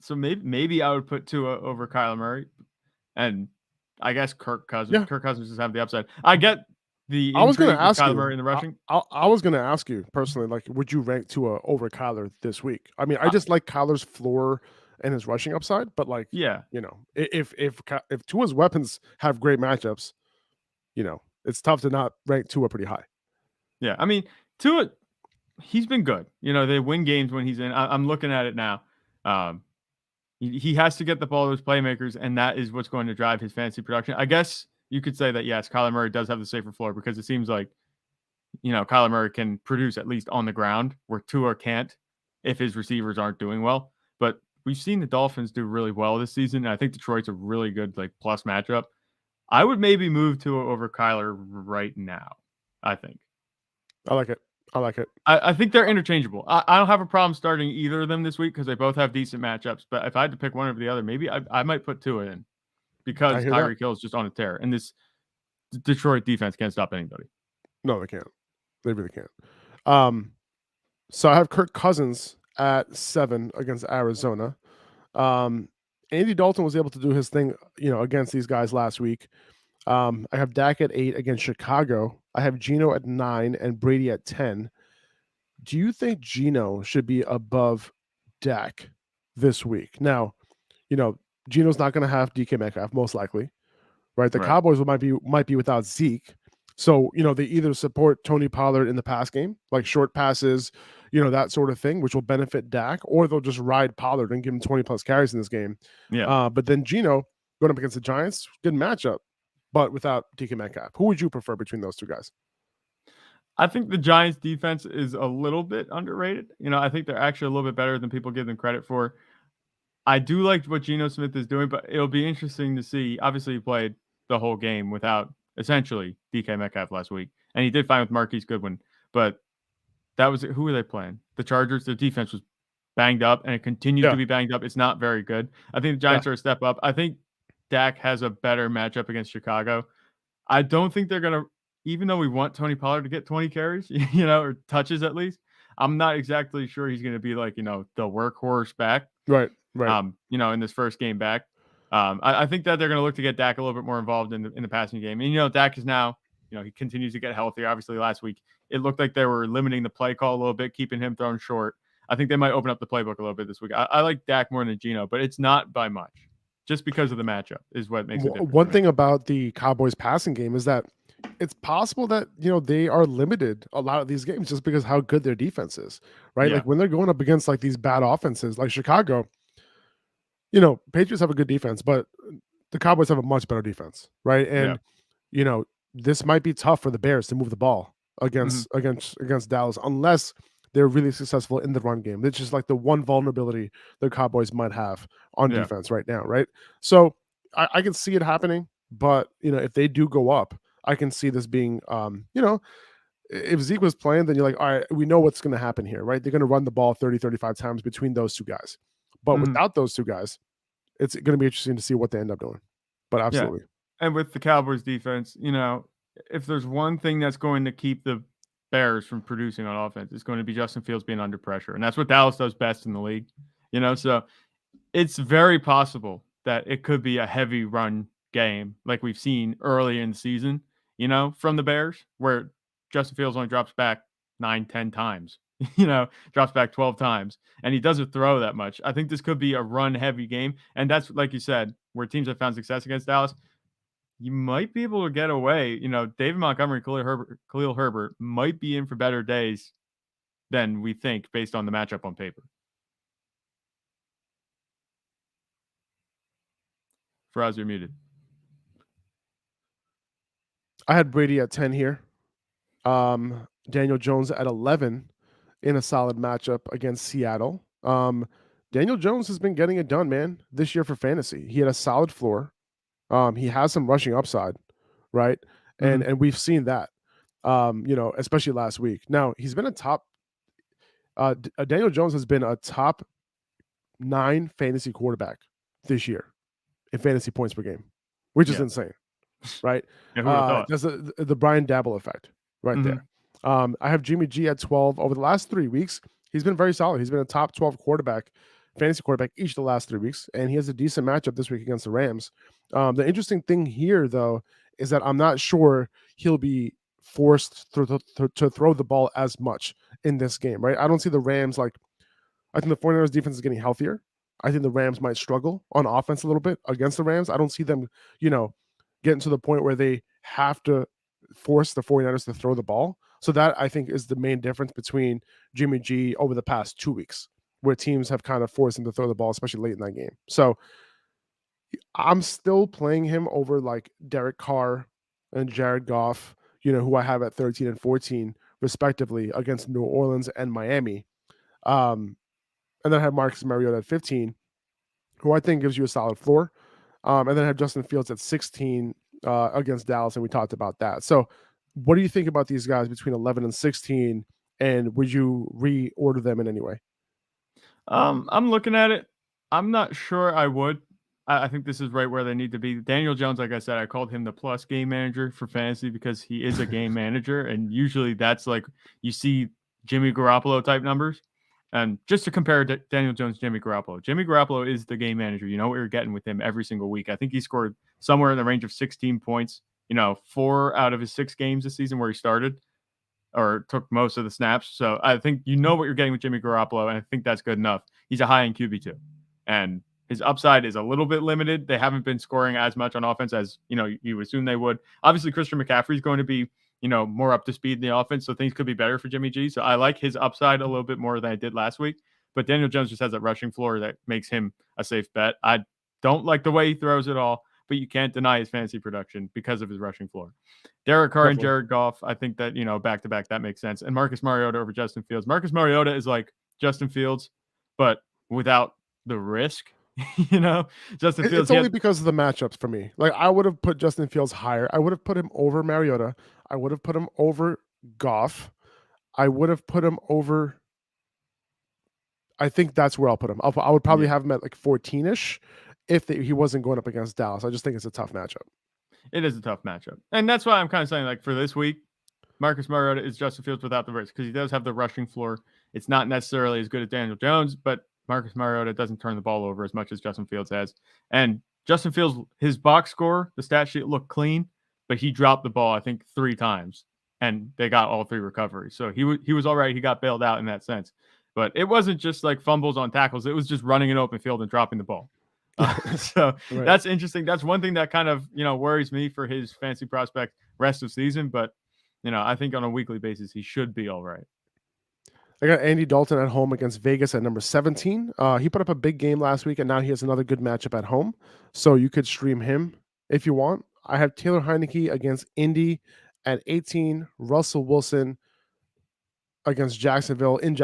B: So maybe I would put Tua over Kyler Murray. And I guess Kirk Cousins. Yeah. Kirk Cousins does have the upside. I get the
A: I was going to ask
B: Kyler
A: you,
B: Murray in the rushing.
A: I was going to ask you personally, like, would you rank Tua over Kyler this week? I mean, I just like Kyler's floor and his rushing upside, but like, if Tua's weapons have great matchups, it's tough to not rank Tua pretty high.
B: Yeah, I mean, Tua, he's been good. They win games when he's in. I'm looking at it now. He has to get the ball to those playmakers, and that is what's going to drive his fantasy production. I guess you could say that, yes, Kyler Murray does have the safer floor because it seems like, Kyler Murray can produce at least on the ground where Tua can't if his receivers aren't doing well. But we've seen the Dolphins do really well this season, and I think Detroit's a really good like plus matchup. I would maybe move Tua over Kyler right now, I think.
A: I like it.
B: I think they're interchangeable. I don't have a problem starting either of them this week because they both have decent matchups. But if I had to pick one over the other, maybe I might put Tua in because Tyreek Hill is just on a tear. And this Detroit defense can't stop anybody.
A: No, they can't. They really can't. So I have Kirk Cousins at 7 against Arizona. Andy Dalton was able to do his thing, against these guys last week. I have Dak at 8 against Chicago. I have Geno at 9 and Brady at 10. Do you think Geno should be above Dak this week? Now, Geno's not going to have DK Metcalf most likely, right? The
B: Right.
A: Cowboys might be without Zeke. So, they either support Tony Pollard in the pass game, like short passes, that sort of thing, which will benefit Dak, or they'll just ride Pollard and give him 20 plus carries in this game.
B: Yeah.
A: But then Geno going up against the Giants, good matchup, but without DK Metcalf. Who would you prefer between those two guys?
B: I think the Giants defense is a little bit underrated. I think they're actually a little bit better than people give them credit for. I do like what Geno Smith is doing, but it'll be interesting to see. Obviously, he played the whole game without essentially DK Metcalf last week, and he did fine with Marquise Goodwin. But that was who were they playing? The Chargers. Their defense was banged up, and it continues to be banged up. It's not very good. I think the Giants are a step up. I think Dak has a better matchup against Chicago. I don't think they're gonna, even though we want Tony Pollard to get 20 carries, or touches at least. I'm not exactly sure he's gonna be like the workhorse back.
A: Right.
B: In this first game back. I think that they're going to look to get Dak a little bit more involved in the passing game. And, Dak is now, he continues to get healthier. Obviously, last week, it looked like they were limiting the play call a little bit, keeping him thrown short. I think they might open up the playbook a little bit this week. I like Dak more than Geno, but it's not by much. Just because of the matchup is what makes it different.
A: One thing about the Cowboys passing game is that it's possible that they are limited a lot of these games just because how good their defense is, right?
B: Yeah.
A: Like when they're going up against like these bad offenses, like Chicago. Patriots have a good defense, but the Cowboys have a much better defense, right? And this might be tough for the Bears to move the ball against Dallas unless they're really successful in the run game. It's just like the one vulnerability the Cowboys might have on defense right now, right? So I can see it happening, but if they do go up, I can see this being, if Zeke was playing, then you're like, all right, we know what's going to happen here, right? They're going to run the ball 30, 35 times between those two guys. But without those two guys, it's going to be interesting to see what they end up doing. But absolutely.
B: Yeah. And with the Cowboys defense, if there's one thing that's going to keep the Bears from producing on offense, it's going to be Justin Fields being under pressure. And that's what Dallas does best in the league. So it's very possible that it could be a heavy run game like we've seen early in the season, from the Bears, where Justin Fields only drops back 9-10 times, drops back 12 times, and he doesn't throw that much. I think this could be a run-heavy game, and that's, like you said, where teams have found success against Dallas. You might be able to get away. David Montgomery, Khalil Herbert might be in for better days than we think based on the matchup on paper. Faraz, you're muted.
A: I had Brady at 10 here. Daniel Jones at 11 in a solid matchup against Seattle. Daniel Jones has been getting it done, man, this year for fantasy. He had a solid floor. He has some rushing upside, right? And we've seen that, especially last week. Now, he's been a top Daniel Jones has been a top 9 fantasy quarterback this year in fantasy points per game, which is insane, right? That's the Brian Dabble effect right there. I have Jimmy G at 12. Over the last 3 weeks, he's been very solid. He's been a top 12 fantasy quarterback each of the last 3 weeks, and he has a decent matchup this week against the Rams. The interesting thing here, though, is that I'm not sure he'll be forced to throw the ball as much in this game, right? I don't see the Rams I think the 49ers defense is getting healthier. I think the Rams might struggle on offense a little bit against the Rams. I don't see them, getting to the point where they have to force the 49ers to throw the ball. So that, I think, is the main difference between Jimmy G over the past 2 weeks, where teams have kind of forced him to throw the ball, especially late in that game. So I'm still playing him over like Derek Carr and Jared Goff, who I have at 13 and 14, respectively, against New Orleans and Miami. And then I have Marcus Mariota at 15, who I think gives you a solid floor. And then I have Justin Fields at 16 against Dallas, and we talked about that. So what do you think about these guys between 11 and 16, and would you reorder them in any way?
B: I'm looking at it. I'm not sure I would. I think this is right where they need to be. Daniel Jones, like I said, I called him the plus game manager for fantasy because he is a game manager, and usually that's like you see Jimmy Garoppolo type numbers. And just to compare Daniel Jones, Jimmy Garoppolo is the game manager. You know what you're getting with him every single week. I think he scored somewhere in the range of 16 points, 4 out of his 6 games this season where he started or took most of the snaps. So I think you know what you're getting with Jimmy Garoppolo, and I think that's good enough. He's a high-end QB too. And His upside is a little bit limited. They haven't been scoring as much on offense as, you would assume they would. Obviously, Christian McCaffrey is going to be, more up to speed in the offense, so things could be better for Jimmy G. So I like his upside a little bit more than I did last week. But Daniel Jones just has that rushing floor that makes him a safe bet. I don't like the way he throws it all, but you can't deny his fantasy production because of his rushing floor. Derek Carr and Jared Goff, I think that, back-to-back, that makes sense. And Marcus Mariota over Justin Fields. Marcus Mariota is like Justin Fields, but without the risk. Justin Fields.
A: It's only because of the matchups for me. Like, I would have put Justin Fields higher. I would have put him over Mariota. I would have put him over Goff. I would have put him over. I think that's where I'll put him. I would probably have him at like 14-ish if he wasn't going up against Dallas. I just think it's a tough matchup.
B: It is a tough matchup. And that's why I'm kind of saying, like, for this week, Marcus Mariota is Justin Fields without the risk because he does have the rushing floor. It's not necessarily as good as Daniel Jones, but Marcus Mariota doesn't turn the ball over as much as Justin Fields has. And Justin Fields, his box score, the stat sheet looked clean, but he dropped the ball, I think, 3 times, and they got all 3 recoveries. So he was all right. He got bailed out in that sense. But it wasn't just like fumbles on tackles. It was just running an open field and dropping the ball. So right. That's interesting. That's one thing that kind of, worries me for his fantasy prospect rest of season. But, I think on a weekly basis, he should be all right.
A: I got Andy Dalton at home against Vegas at number 17. He put up a big game last week, and now he has another good matchup at home. So you could stream him if you want. I have Taylor Heineke against Indy at 18, Russell Wilson against Jacksonville, and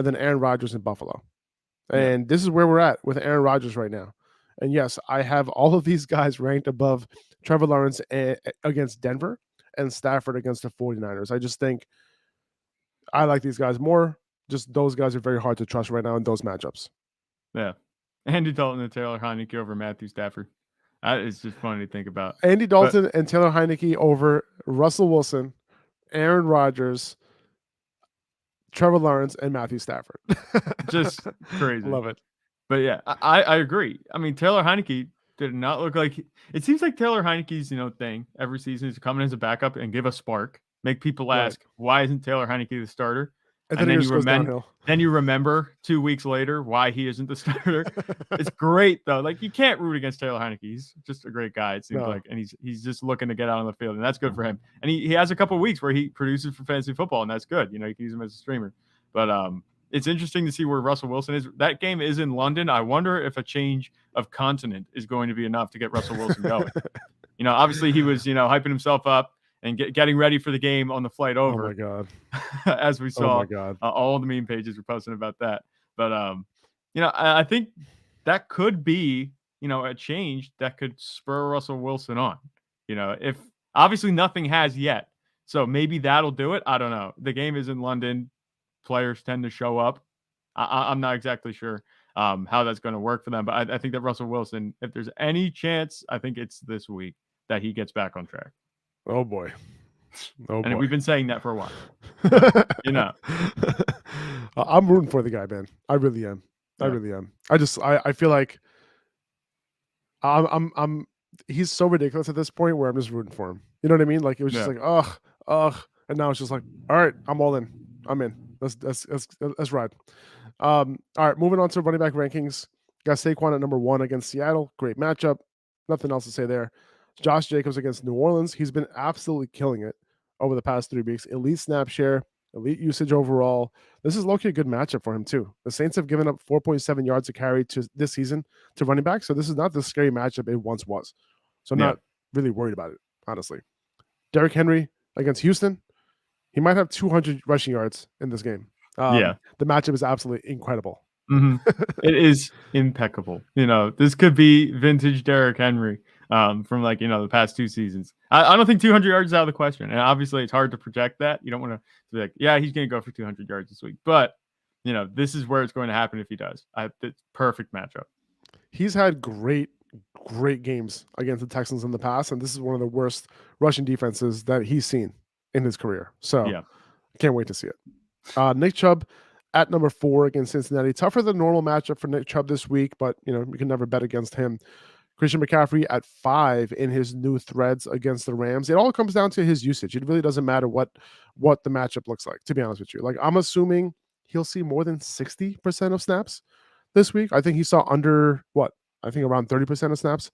A: then Aaron Rodgers in Buffalo. And this is where we're at with Aaron Rodgers right now. And yes, I have all of these guys ranked above Trevor Lawrence against Denver and Stafford against the 49ers. I just think I like these guys more. Just those guys are very hard to trust right now in those matchups.
B: Yeah. Andy Dalton and Taylor Heineke over Matthew Stafford. It's just funny to think about.
A: Andy Dalton and Taylor Heineke over Russell Wilson, Aaron Rodgers, Trevor Lawrence, and Matthew Stafford.
B: Just crazy.
A: Love it.
B: But yeah, I agree. I mean, Taylor Heineke did not look like it seems like Taylor Heineke's, thing every season is to come in as a backup and give a spark, make people ask, why isn't Taylor Heineke the starter? And then you remember 2 weeks later why he isn't the starter. It's great though. Like, you can't root against Taylor Heineke. He's just a great guy, it seems like, and he's just looking to get out on the field, and that's good for him. And he has a couple of weeks where he produces for fantasy football, and that's good. You can use him as a streamer. But it's interesting to see where Russell Wilson is. That game is in London. I wonder if a change of continent is going to be enough to get Russell Wilson going. Obviously he was, hyping himself up and getting ready for the game on the flight over.
A: Oh my God.
B: As we saw,
A: oh my God.
B: All the meme pages were posting about that. But, I think that could be, a change that could spur Russell Wilson on, if obviously nothing has yet. So maybe that'll do it. I don't know. The game is in London. Players tend to show up. I'm not exactly sure how that's going to work for them. But I think that Russell Wilson, if there's any chance, I think it's this week that he gets back on track.
A: Oh boy.
B: And we've been saying that for a while.
A: I'm rooting for the guy, man. I really am. I really am. I feel like he's so ridiculous at this point where I'm just rooting for him. You know what I mean? Like, it was just like, ugh. And now it's just like, all right, I'm all in. I'm in. Let's ride. All right, moving on to running back rankings. Got Saquon at number 1 against Seattle. Great matchup. Nothing else to say there. Josh Jacobs against New Orleans. He's been absolutely killing it over the past 3 weeks. Elite snap share, elite usage overall. This is low-key a good matchup for him too. The Saints have given up 4.7 yards a carry to this season to running back, so this is not the scary matchup it once was. So I'm not really worried about it, honestly. Derrick Henry against Houston. He might have 200 rushing yards in this game. The matchup is absolutely incredible.
B: Mm-hmm. It is impeccable. This could be vintage Derrick Henry from the past 2 seasons. I don't think 200 yards is out of the question. And obviously it's hard to project that. You don't want to be like, he's going to go for 200 yards this week. But, this is where it's going to happen if he does. It's perfect matchup.
A: He's had great games against the Texans in the past. And this is one of the worst rushing defenses that he's seen in his career. So I can't wait to see it. Nick Chubb at number 4 against Cincinnati. Tougher than normal matchup for Nick Chubb this week, but you can never bet against him. Christian McCaffrey at 5 in his new threads against the Rams. It all comes down to his usage. It really doesn't matter what the matchup looks like, to be honest with you. Like, I'm assuming he'll see more than 60% of snaps. this week. I think he saw under I think around 30% of snaps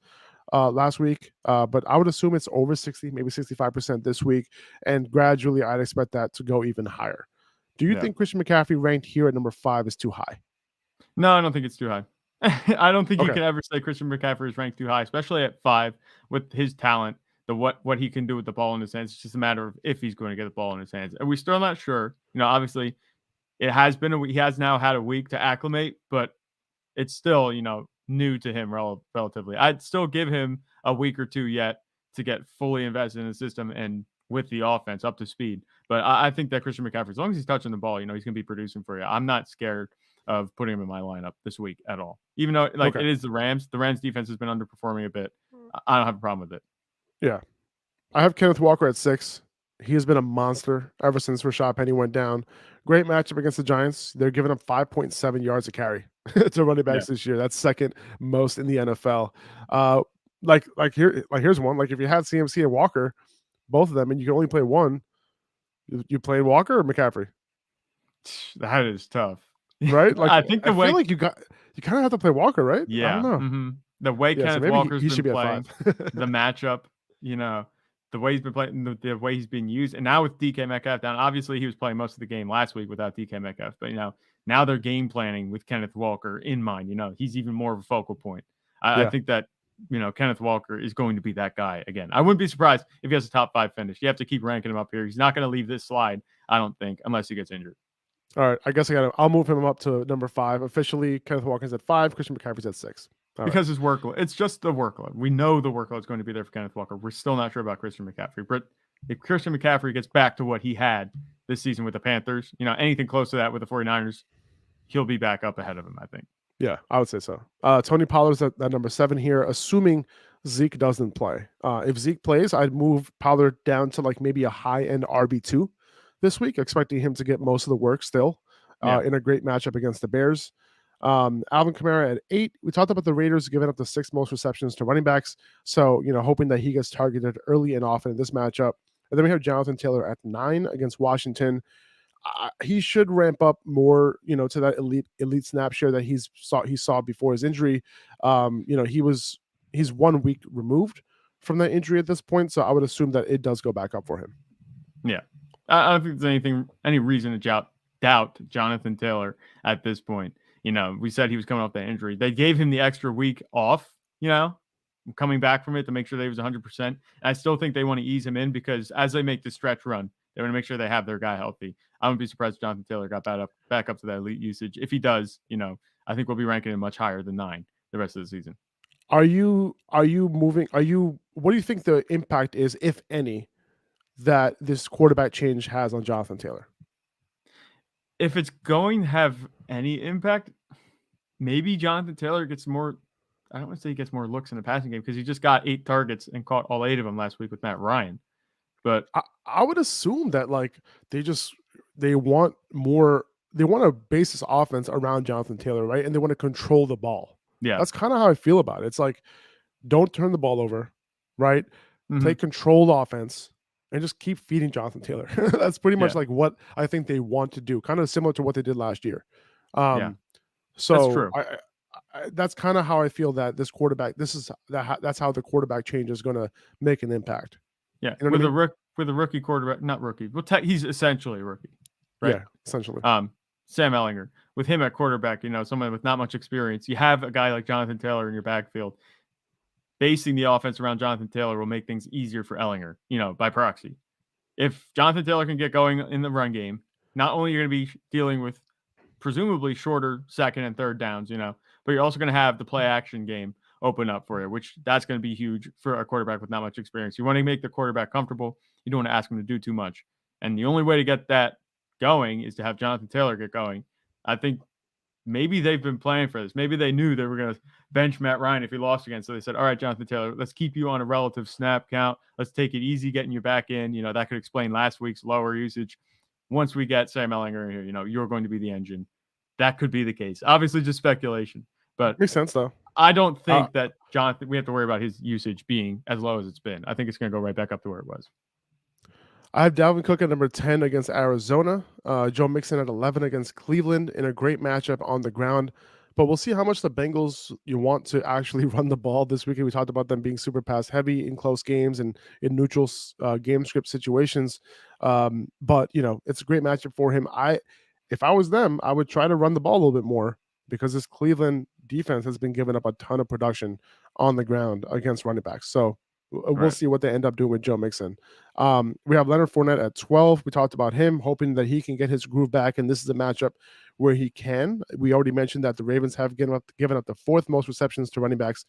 A: last week. But I would assume it's over 60, maybe 65% this week. And gradually, I'd expect that to go even higher. Do you think Christian McCaffrey ranked here at number 5 is too high?
B: No, I don't think it's too high. I don't think you
A: Okay.
B: can ever say Christian McCaffrey is ranked too high, especially at 5 with his talent, what he can do with the ball in his hands. It's just a matter of if he's going to get the ball in his hands. And we're still not sure. Obviously, it has been he has now had a week to acclimate, but it's still, new to him relatively. I'd still give him a week or two yet to get fully invested in the system and with the offense up to speed. But I think that Christian McCaffrey, as long as he's touching the ball, he's going to be producing for you. I'm not scared of putting him in my lineup this week at all. Even though it is the Rams. The Rams defense has been underperforming a bit. I don't have a problem with it.
A: Yeah. I have Kenneth Walker at 6. He has been a monster ever since Rashad Penny went down. Great matchup against the Giants. They're giving up 5.7 yards a carry to running backs this year. That's second most in the NFL. Here's one. Like if you had CMC and Walker, both of them, and you can only play one, you play Walker or McCaffrey?
B: That is tough,
A: right? Like
B: I think
A: feel like you kind of have to play Walker, right?
B: Yeah,
A: I don't know.
B: Mm-hmm. The way Kenneth Walker's
A: he should
B: been
A: be
B: playing, the matchup, the way he's been playing, the way he's been used, and now with DK Metcalf down, obviously he was playing most of the game last week without DK Metcalf, but now they're game planning with Kenneth Walker in mind. He's even more of a focal point. I think that Kenneth Walker is going to be that guy again. I wouldn't be surprised if he has a top 5 finish. You have to keep ranking him up here. He's not going to leave this slide, I don't think, unless he gets injured.
A: All right, I guess I'll move him up to number 5 officially. Kenneth Walker's at 5. Christian McCaffrey's at 6.
B: Because his workload, it's just the workload. We know the workload is going to be there for Kenneth Walker. We're still not sure about Christian McCaffrey. But if Christian McCaffrey gets back to what he had this season with the Panthers, anything close to that with the 49ers, he'll be back up ahead of him, I think.
A: Yeah, I would say so. Tony Pollard's at number 7 here, assuming Zeke doesn't play. If Zeke plays, I'd move Pollard down to like maybe a high-end RB2 this week, expecting him to get most of the work still in a great matchup against the Bears. Alvin Kamara at 8. We talked about the Raiders giving up the 6th most receptions to running backs. So, hoping that he gets targeted early and often in this matchup. And then we have Jonathan Taylor at 9 against Washington. He should ramp up more, to that elite snap share that he saw before his injury. He's 1 week removed from that injury at this point. So I would assume that it does go back up for him.
B: Yeah. I don't think there's any reason to doubt Jonathan Taylor at this point. We said he was coming off that injury. They gave him the extra week off, coming back from it to make sure that he was 100%. I still think they want to ease him in because as they make the stretch run, they want to make sure they have their guy healthy. I wouldn't be surprised if Jonathan Taylor got back up to that elite usage. If he does, I think we'll be ranking him much higher than 9 the rest of the season.
A: What do you think the impact is, if any, that this quarterback change has on Jonathan Taylor?
B: If it's going to have any impact, maybe Jonathan Taylor gets more. I don't want to say he gets more looks in the passing game because he just got 8 targets and caught all 8 of them last week with Matt Ryan. But
A: I would assume that they want to base this offense around Jonathan Taylor, right? And they want to control the ball.
B: Yeah,
A: that's kind of how I feel about it. It's like, don't turn the ball over, right?
B: Mm-hmm.
A: Play controlled offense and just keep feeding Jonathan Taylor. That's pretty much like what I think they want to do. Kind of similar to what they did last year. So
B: that's true.
A: That's kind of how I feel that this quarterback. That's how the quarterback change is going to make an impact.
B: Yeah, with a rookie quarterback, not rookie. Well, he's essentially a rookie, right?
A: Yeah, essentially.
B: Sam Ehlinger, with him at quarterback, someone with not much experience. You have a guy like Jonathan Taylor in your backfield. Basing the offense around Jonathan Taylor will make things easier for Ehlinger, by proxy. If Jonathan Taylor can get going in the run game, not only are you going to be dealing with presumably shorter 2nd and 3rd downs, but you're also going to have the play action game open up for you, which that's going to be huge for a quarterback with not much experience. You want to make the quarterback comfortable. You don't want to ask him to do too much. And the only way to get that going is to have Jonathan Taylor get going. I think maybe they've been planning for this. Maybe they knew they were going to bench Matt Ryan if he lost again. So they said, all right, Jonathan Taylor, let's keep you on a relative snap count. Let's take it easy getting you back in. That could explain last week's lower usage. Once we get Sam Ehlinger in here, you're going to be the engine. That could be the case. Obviously just speculation, but
A: makes sense though.
B: I don't think that Jonathan, we have to worry about his usage being as low as it's been. I think it's going to go right back up to where it was.
A: I have Dalvin Cook at number 10 against Arizona. Joe Mixon at 11 against Cleveland in a great matchup on the ground. but we'll see how much the Bengals you want to actually run the ball this weekend. We talked about them being super pass heavy in close games and in neutral game script situations. But it's a great matchup for him. If I was them, I would try to run the ball a little bit more because this Cleveland defense has been giving up a ton of production on the ground against running backs. So we'll see what they end up doing with Joe Mixon. We have Leonard Fournette at 12. We talked about him, hoping that he can get his groove back, and this is a matchup where he can. We already mentioned that the Ravens have given up the fourth most receptions to running backs,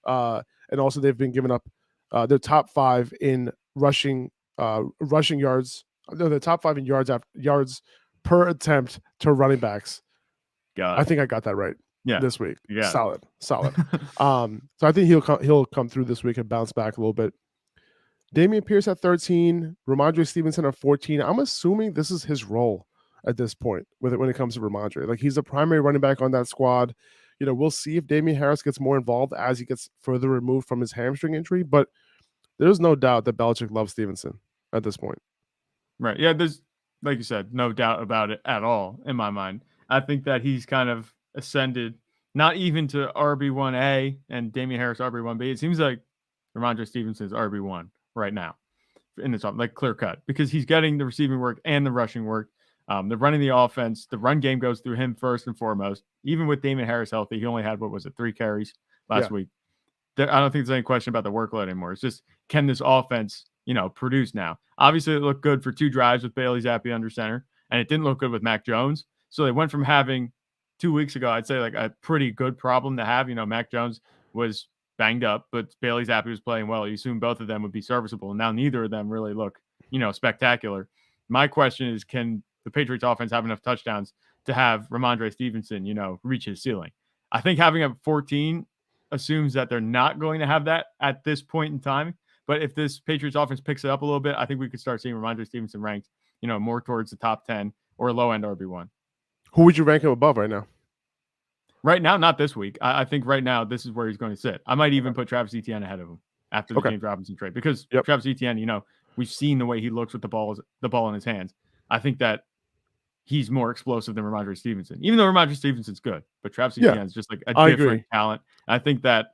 A: and also they've been giving up their top 5 in rushing yards. No, the top 5 in yards per attempt to running backs. I think I got that right.
B: Yeah,
A: this week.
B: Yeah,
A: solid. So I think he'll come through this week and bounce back a little bit. Dameon Pierce at 13, Rhamondre Stevenson at 14. I'm assuming this is his role at this point when it comes to Rhamondre. Like, he's a primary running back on that squad. We'll see if Damian Harris gets more involved as he gets further removed from his hamstring injury, but there's no doubt that Belichick loves Stevenson at this point.
B: Right. Yeah, there's, like you said, no doubt about it at all in my mind. I think that he's kind of ascended not even to RB1A and Damian Harris RB1B. It seems like Rhamondre Stevenson is RB1 right now in this, like, clear cut, because he's getting the receiving work and the rushing work. They're running the offense. The run game goes through him first and foremost. Even with Damian Harris healthy, he only had, 3 carries last week. I don't think there's any question about the workload anymore. It's just, can this offense, produce now? Obviously, it looked good for 2 drives with Bailey Zappi under center, and it didn't look good with Mac Jones. So they went from having 2 weeks ago, I'd say, like, a pretty good problem to have. Mac Jones was banged up, but Bailey Zappi was playing well. You assume both of them would be serviceable. And now neither of them really look, spectacular. My question is, can the Patriots offense have enough touchdowns to have Rhamondre Stevenson, reach his ceiling? I think having a 14 assumes that they're not going to have that at this point in time. But if this Patriots offense picks it up a little bit, I think we could start seeing Rhamondre Stevenson ranked, more towards the top 10 or low end RB1.
A: Who would you rank him above right now?
B: Right now, not this week. I think right now this is where he's going to sit. I might even put Travis Etienne ahead of him after the James Robinson trade, because Travis Etienne, we've seen the way he looks with the ball in his hands. I think that he's more explosive than Rhamondre Stevenson, even though Rhamondre Stevenson's good. But Travis Etienne is just like a different talent. I think that,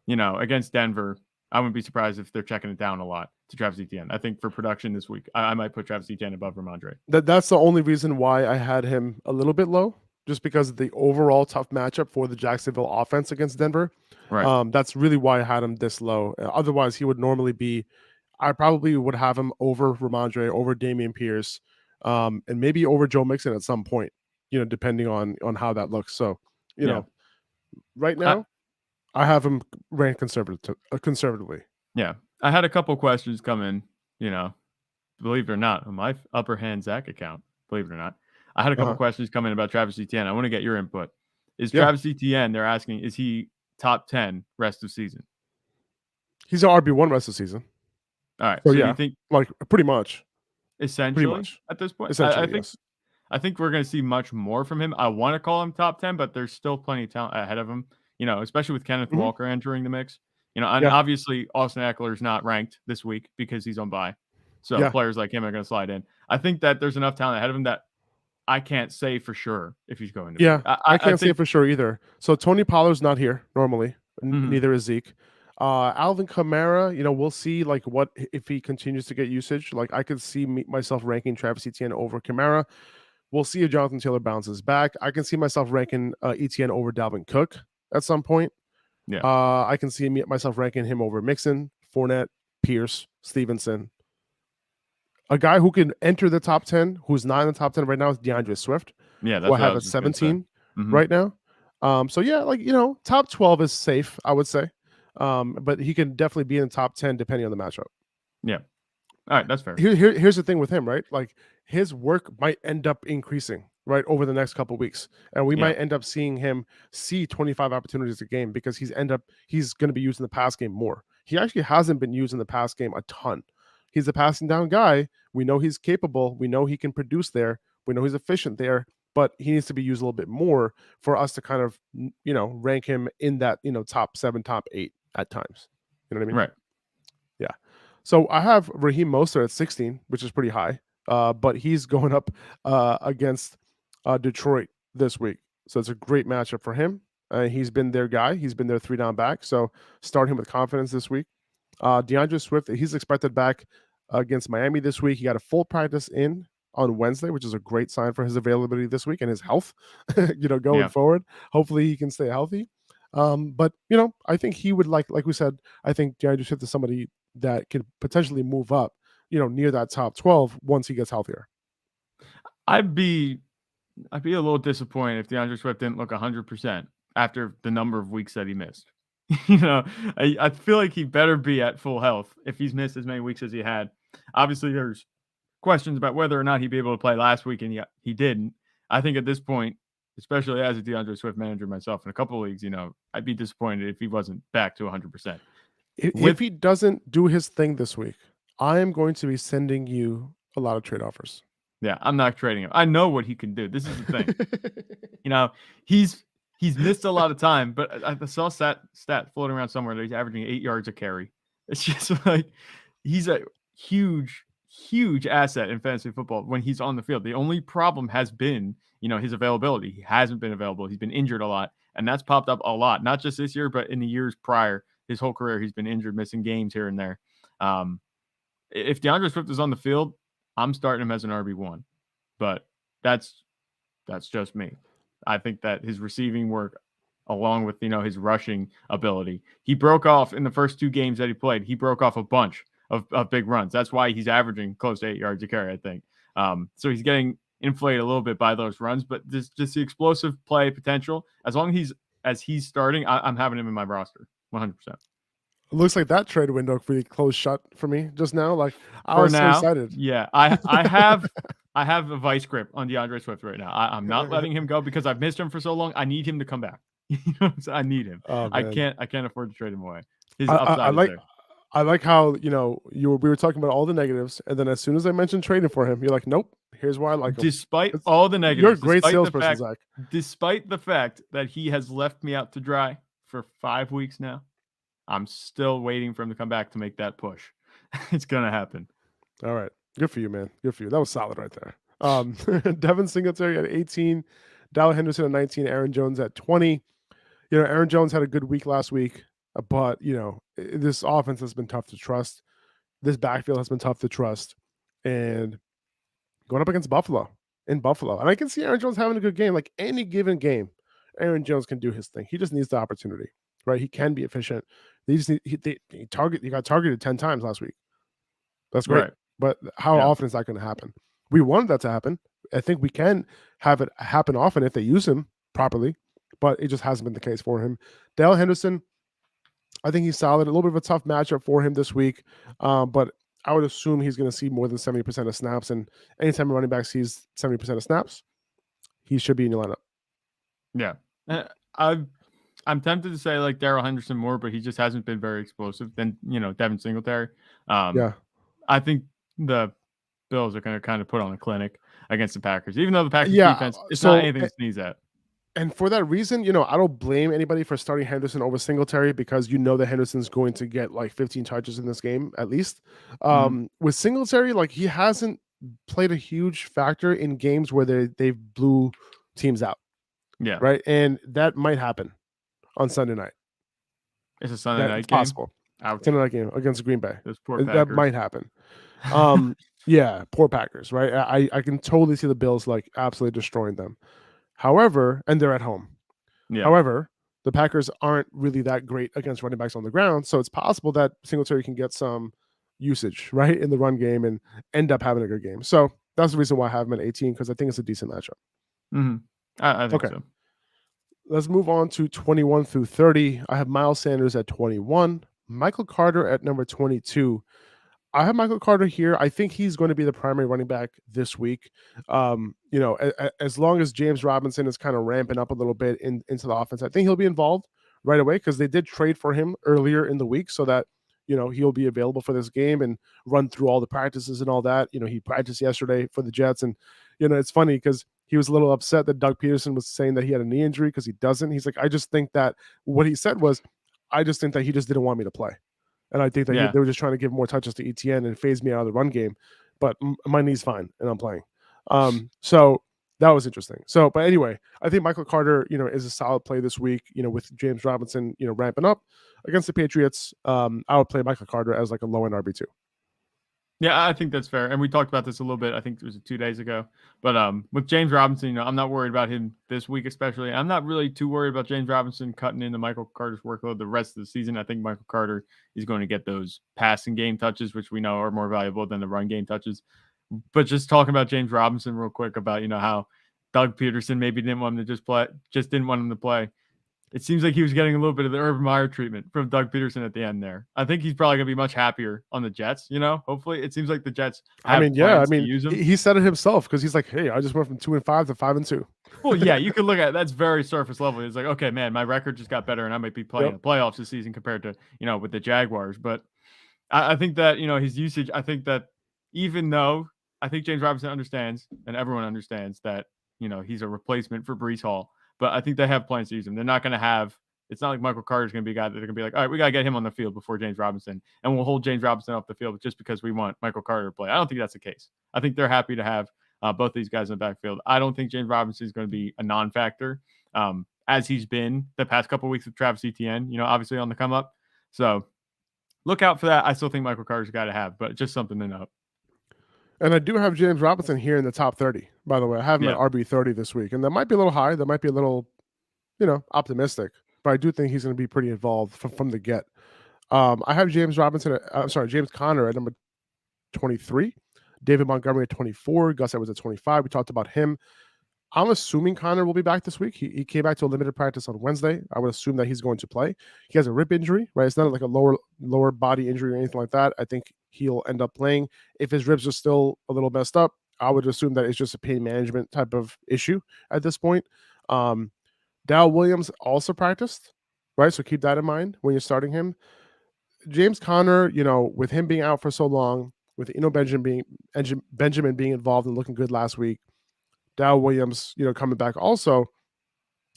B: against Denver, I wouldn't be surprised if they're checking it down a lot to Travis Etienne. I think for production this week, I might put Travis Etienne above Rhamondre.
A: That's the only reason why I had him a little bit low, just because of the overall tough matchup for the Jacksonville offense against Denver.
B: Right.
A: That's really why I had him this low. Otherwise, he would normally be, I probably would have him over Rhamondre, over Dameon Pierce, and maybe over Joe Mixon at some point, depending on how that looks. So, right now, I have him ranked conservatively.
B: Yeah. I had a couple questions come in, believe it or not, on my Upper Hand Zach account, believe it or not. I had a couple questions come in about Travis Etienne. I want to get your input. Is Travis Etienne, they're asking, is he top 10 rest of season?
A: He's an RB1 rest of season.
B: All right. So do you think,
A: like, pretty much.
B: Essentially, at this point? I think we're going to see much more from him. I want to call him top 10, but there's still plenty of talent ahead of him, especially with Kenneth Walker entering the mix. And obviously Austin Eckler's not ranked this week because he's on bye. So players like him are going to slide in. I think that there's enough talent ahead of him that I can't say for sure if he's going to be.
A: I can't say for sure either. So Tony Pollard's not here normally. Neither is Zeke. Alvin Kamara, we'll see like what if he continues to get usage. Like, I could see myself ranking Travis Etienne over Kamara. We'll see if Jonathan Taylor bounces back. I can see myself ranking Etienne over Dalvin Cook at some point. I can see myself ranking him over Mixon, Fournette, Pierce, Stevenson. A guy who can enter the top 10, who's not in the top 10 right now, is DeAndre Swift.
B: Yeah, that's
A: who I have at 17 right now. So top 12 is safe, I would say. But he can definitely be in the top 10 depending on the matchup.
B: Yeah. All right, that's fair.
A: Here's the thing with him, right? Like, his work might end up increasing, right, over the next couple of weeks. And we might end up seeing him see 25 opportunities a game because he's going to be used in the pass game more. He actually hasn't been used in the pass game a ton. He's a passing down guy. We know he's capable. We know he can produce there. We know he's efficient there, but he needs to be used a little bit more for us to kind of, rank him in that, top 7, top 8 at times. You know what I mean?
B: Right.
A: Yeah. So I have Raheem Mostert at 16, which is pretty high. But he's going up against Detroit this week. So it's a great matchup for him. He's been their guy. He's been their 3-down back. So start him with confidence this week. DeAndre Swift, he's expected back against Miami this week. He got a full practice in on Wednesday, which is a great sign for his availability this week and his health, going forward. Hopefully he can stay healthy. But I think he would like we said, I think DeAndre Swift is somebody that could potentially move up, near that top 12 once he gets healthier.
B: I'd be a little disappointed if DeAndre Swift didn't look 100% after the number of weeks that he missed. I feel like he better be at full health if he's missed as many weeks as he had. Obviously, there's questions about whether or not he'd be able to play last week, and he didn't. I think at this point, especially as a DeAndre Swift manager myself in a couple of leagues, I'd be disappointed if he wasn't back to 100%.
A: If he doesn't do his thing this week, I am going to be sending you a lot of trade offers.
B: Yeah, I'm not trading him. I know what he can do. This is the thing. He's missed a lot of time, but I saw stat floating around somewhere that he's averaging 8 yards a carry. It's just like he's a huge asset in fantasy football when he's on the field. The only problem has been, his availability. He hasn't been available. He's been injured a lot, and that's popped up a lot, not just this year, but in the years prior. His whole career, he's been injured, missing games here and there. If DeAndre Swift is on the field, I'm starting him as an RB1, but that's just me. I think that his receiving work, along with his rushing ability, he broke off in the first 2 games that he played. He broke off a bunch of big runs. That's why he's averaging close to 8 yards a carry, I think. So he's getting inflated a little bit by those runs, but just the explosive play potential. As long as he's starting, I'm having him in my roster, 100%.
A: It looks like that trade window really closed shut for me just now. Like I was so excited.
B: Yeah, I have a vice grip on DeAndre Swift right now. I'm not letting him go because I've missed him for so long. I need him to come back. I need him.
A: Oh,
B: I can't afford to trade him away. His upside is there.
A: I like how we were talking about all the negatives, and then as soon as I mentioned trading for him, you're like, nope. Here's why I like him.
B: Despite all the negatives,
A: you're a great salesperson, Zach.
B: Despite the fact that he has left me out to dry for 5 weeks now, I'm still waiting for him to come back to make that push. It's gonna happen.
A: All right, good for you, man. Good for you. That was solid right there. Devin Singletary at 18, Darrell Henderson at 19, Aaron Jones at 20. Aaron Jones had a good week last week, but this offense has been tough to trust. This backfield has been tough to trust, and going up against Buffalo, and I can see Aaron Jones having a good game. Like any given game, Aaron Jones can do his thing. He just needs the opportunity, right? He can be efficient. He got targeted 10 times last week. That's great. Right. But how often is that going to happen? We wanted that to happen. I think we can have it happen often if they use him properly, but it just hasn't been the case for him. Darrell Henderson, I think he's solid. A little bit of a tough matchup for him this week, but I would assume he's going to see more than 70% of snaps, and anytime a running back sees 70% of snaps, he should be in your lineup.
B: Yeah. I'm tempted to say like Darrell Henderson more, but he just hasn't been very explosive than, Devin Singletary. I think the Bills are going to kind of put on a clinic against the Packers, even though the Packers defense, it's not anything to sneeze at.
A: And for that reason, I don't blame anybody for starting Henderson over Singletary because that Henderson's going to get like 15 touches in this game at least. With Singletary, like he hasn't played a huge factor in games where they blew teams out.
B: Yeah.
A: Right. And that might happen on Sunday night.
B: It's a Sunday night game.
A: Possible. Sunday night game against Green Bay.
B: That
A: might happen. Yeah, poor Packers, right? I can totally see the Bills like absolutely destroying them. However, and they're at home.
B: Yeah.
A: However, the Packers aren't really that great against running backs on the ground, so it's possible that Singletary can get some usage, right, in the run game and end up having a good game. So that's the reason why I have him at 18 because I think it's a decent matchup.
B: Mm-hmm. I think so.
A: Let's move on to 21 through 30. I have Miles Sanders at 21, Michael Carter at number 22. I have Michael Carter here. I think he's going to be the primary running back this week. As long as James Robinson is kind of ramping up a little bit into the offense, I think he'll be involved right away because they did trade for him earlier in the week so that, he'll be available for this game and run through all the practices and all that. He practiced yesterday for the Jets. And, it's funny because he was a little upset that Doug Peterson was saying that he had a knee injury because he doesn't. He's like, I just think that what he said was, I just think that he just didn't want me to play. And I think that they were just trying to give more touches to Etienne and phase me out of the run game. But my knee's fine, and I'm playing. So That was interesting. So, but anyway, I think Michael Carter, is a solid play this week, with James Robinson, ramping up against the Patriots. I would play Michael Carter as like a low end RB2.
B: Yeah, I think that's fair. And we talked about this a little bit. I think it was 2 days ago. But with James Robinson, I'm not worried about him this week, especially. I'm not really too worried about James Robinson cutting into Michael Carter's workload the rest of the season. I think Michael Carter is going to get those passing game touches, which we know are more valuable than the run game touches. But just talking about James Robinson real quick about, how Doug Peterson maybe didn't want him to just didn't want him to play. It seems like he was getting a little bit of the Urban Meyer treatment from Doug Peterson at the end there. I think he's probably going to be much happier on the Jets, hopefully. It seems like the Jets have plans to use him.
A: He said it himself because he's like, hey, I just went from 2-5 to 5-2.
B: Well, yeah, you could look at it. That's very surface level. It's like, okay, man, my record just got better and I might be playing the playoffs this season compared to, with the Jaguars. But I think that, his usage, I think that even though I think James Robinson understands and everyone understands that, he's a replacement for Breece Hall. But I think they have plans to use him. They're not going to have – it's not like Michael Carter's going to be a guy that they're going to be like, all right, we got to get him on the field before James Robinson, and we'll hold James Robinson off the field just because we want Michael Carter to play. I don't think that's the case. I think they're happy to have both these guys in the backfield. I don't think James Robinson is going to be a non-factor as he's been the past couple of weeks with Travis Etienne, obviously on the come up. So look out for that. I still think Michael Carter's got to have, but just something to note.
A: And I do have James Robinson here in the top 30, by the way. I have him at RB30 this week. And that might be a little high. That might be a little, optimistic. But I do think he's going to be pretty involved from the get. I have James Conner at number 23. David Montgomery at 24. Gus Edwards at 25. We talked about him. I'm assuming Conner will be back this week. He came back to a limited practice on Wednesday. I would assume that he's going to play. He has a rib injury, right? It's not like a lower body injury or anything like that. I think he'll end up playing. If his ribs are still a little messed up, I would assume that it's just a pain management type of issue at this point. Dow Williams also practiced, right? So keep that in mind when you're starting him. James Conner, with him being out for so long, with Benjamin being involved and looking good last week, Dow Williams, coming back also.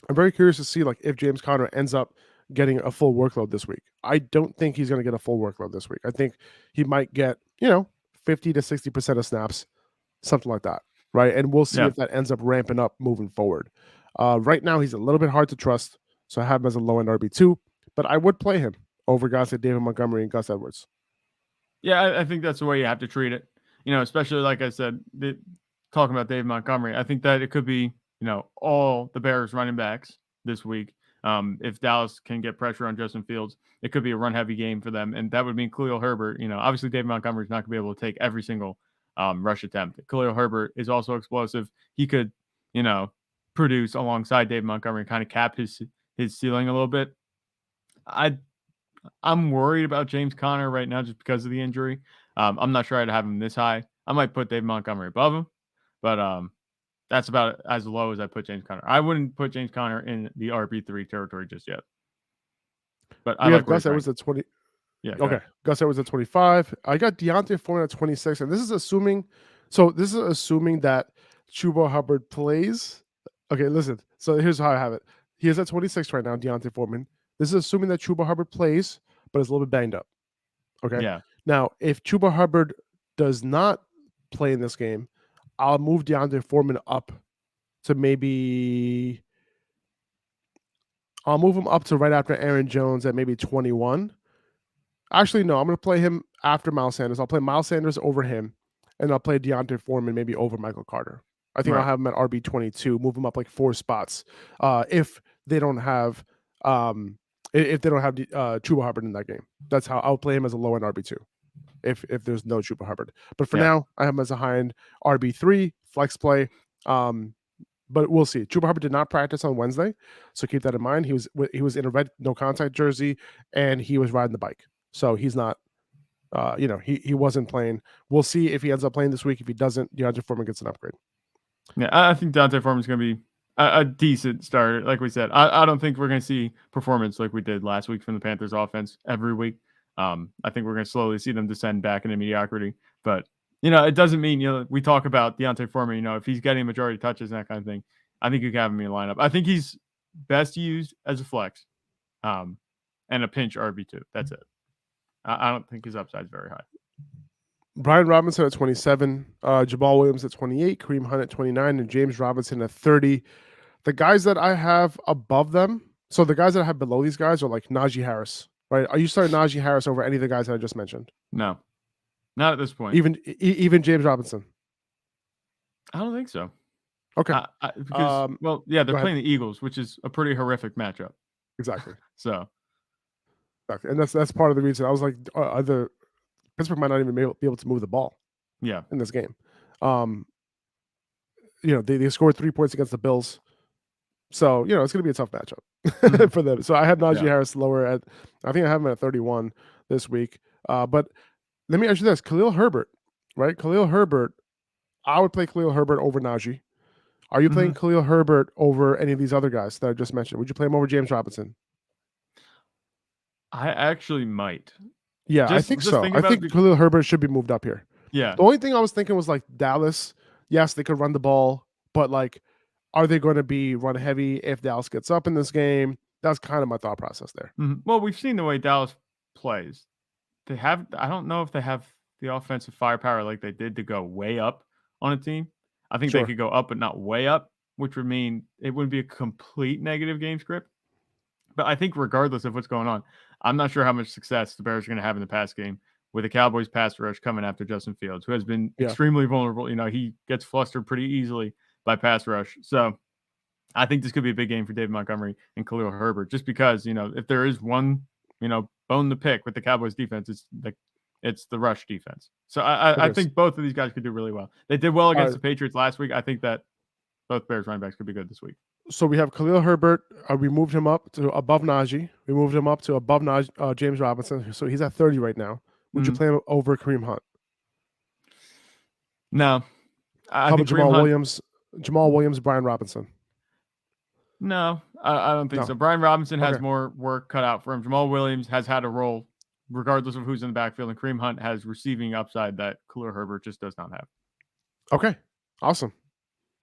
A: I'm very curious to see if James Conner ends up getting a full workload this week. I don't think he's going to get a full workload this week. I think he might get, 50 to 60% of snaps, something like that, right? And we'll see if that ends up ramping up moving forward. Right now, he's a little bit hard to trust, so I have him as a low-end RB2, but I would play him over guys like David Montgomery and Gus Edwards.
B: Yeah, I think that's the way you have to treat it. Especially like I said, talking about David Montgomery, I think that it could be, all the Bears running backs this week. If Dallas can get pressure on Justin Fields, it could be a run-heavy game for them, and that would mean Khalil Herbert. Obviously David Montgomery is not going to be able to take every single rush attempt. Khalil Herbert is also explosive. He could, produce alongside David Montgomery and kind of cap his ceiling a little bit. I'm worried about James Conner right now just because of the injury. I'm not sure I'd have him this high. I might put David Montgomery above him, but that's about as low as I put James Conner. I wouldn't put James Conner in the RB3 territory just yet. But I like
A: Gus Edwards at 20.
B: Yeah.
A: Okay. Gus Edwards at 25. I got Deontay Foreman at 26, and this is assuming that Chuba Hubbard plays. Okay, listen. So here's how I have it. He is at 26 right now, Deontay Foreman. This is assuming that Chuba Hubbard plays, but is a little bit banged up. Okay.
B: Yeah.
A: Now, if Chuba Hubbard does not play in this game, I'll move Deontay Foreman up to maybe. I'll move him up to right after Aaron Jones at maybe 21. Actually, no, I'm going to play him after Miles Sanders. I'll play Miles Sanders over him, and I'll play Deontay Foreman maybe over Michael Carter. I think I'll have him at RB22, move him up 4 spots. If they don't have Chuba Hubbard in that game, that's how I'll play him as a low end RB2. If there's no Chuba Hubbard, but for now I have him as a high end RB3 flex play. But we'll see. Chuba Hubbard did not practice on Wednesday, so keep that in mind. He was in a red no contact jersey and he was riding the bike, so he's not. He wasn't playing. We'll see if he ends up playing this week. If he doesn't, Deontay Foreman gets an upgrade.
B: Yeah, I think Deontay Foreman's going to be a decent starter. Like we said, I don't think we're going to see performance like we did last week from the Panthers offense every week. I think we're going to slowly see them descend back into mediocrity. But, it doesn't mean, we talk about Deontay Foreman, if he's getting majority touches and that kind of thing, I think you can have him in your lineup. I think he's best used as a flex and a pinch RB2. That's it. I don't think his upside is very high.
A: Brian Robinson at 27, Jamal Williams at 28, Kareem Hunt at 29, and James Robinson at 30. The guys that I have above them, so the guys that I have below these guys are like Najee Harris, right? Are you starting Najee Harris over any of the guys that I just mentioned?
B: No, not at this point.
A: Even James Robinson?
B: I don't think so.
A: Okay.
B: Because, well, yeah, they're
A: go
B: playing the Eagles, which is a pretty horrific matchup.
A: Exactly.
B: So,
A: Exactly. And that's part of the reason I was like, Pittsburgh might not even be able to move the ball
B: yeah,
A: in this game. They scored 3 points against the Bills. So, it's going to be a tough matchup for them. So I have Najee Harris lower I think I have him at 31 this week. But let me ask you this. Khalil Herbert, right? Khalil Herbert, I would play Khalil Herbert over Najee. Are you playing Khalil Herbert over any of these other guys that I just mentioned? Would you play him over James Robinson?
B: I actually might.
A: Yeah, I think so. I think Khalil Herbert should be moved up here.
B: Yeah.
A: The only thing I was thinking was like Dallas. Yes, they could run the ball, but like, are they going to be run heavy if Dallas gets up in this game? That's kind of my thought process there.
B: Well, we've seen the way Dallas plays. I don't know if they have the offensive firepower like they did to go way up on a team. I think they could go up, but not way up, which would mean it wouldn't be a complete negative game script. But I think regardless of what's going on, I'm not sure how much success the Bears are going to have in the pass game with the Cowboys pass rush coming after Justin Fields, who has been extremely vulnerable. He gets flustered pretty easily by pass rush. So I think this could be a big game for David Montgomery and Khalil Herbert, just because, if there is one, bone to pick with the Cowboys defense, it's the rush defense. So I think both of these guys could do really well. They did well against the Patriots last week. I think that both Bears running backs could be good this week.
A: So we have Khalil Herbert. We moved him up to above Najee. We moved him up to above James Robinson. So he's at 30 right now. Would you play him over Kareem Hunt?
B: No.
A: How about Jamal Williams, Brian Robinson?
B: No, I don't think so. Brian Robinson has more work cut out for him. Jamal Williams has had a role regardless of who's in the backfield, and Kareem Hunt has receiving upside that Khalil Herbert just does not have.
A: Okay. Awesome.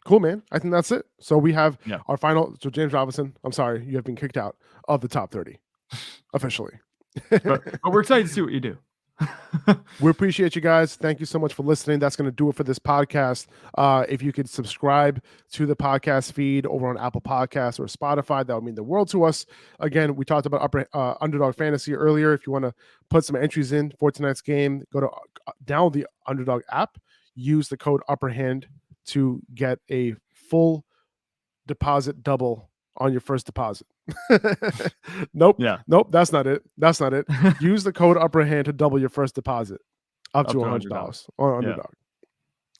A: Cool, man. I think that's it. So we have our final. So James Robinson, I'm sorry, you have been kicked out of the top 30 officially.
B: but we're excited to see what you do.
A: We appreciate you guys. Thank you so much for listening. That's going to do it for this podcast. If you could subscribe to the podcast feed over on Apple Podcasts or Spotify, that would mean the world to us. Again, we talked about Underdog Fantasy earlier. If you want to put some entries in for tonight's game, go to download the Underdog app, use the code UPPERHAND to get a full deposit double on your first deposit. Nope. That's not it. Use the code UPPERHAND to double your first deposit up to $100 on Underdog.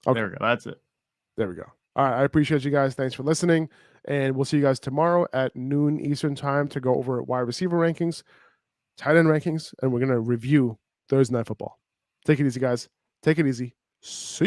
B: Okay. There we go. That's it.
A: There we go. All right. I appreciate you guys. Thanks for listening. And we'll see you guys tomorrow at noon Eastern time to go over wide receiver rankings, tight end rankings, and we're going to review Thursday Night Football. Take it easy, guys. Take it easy. See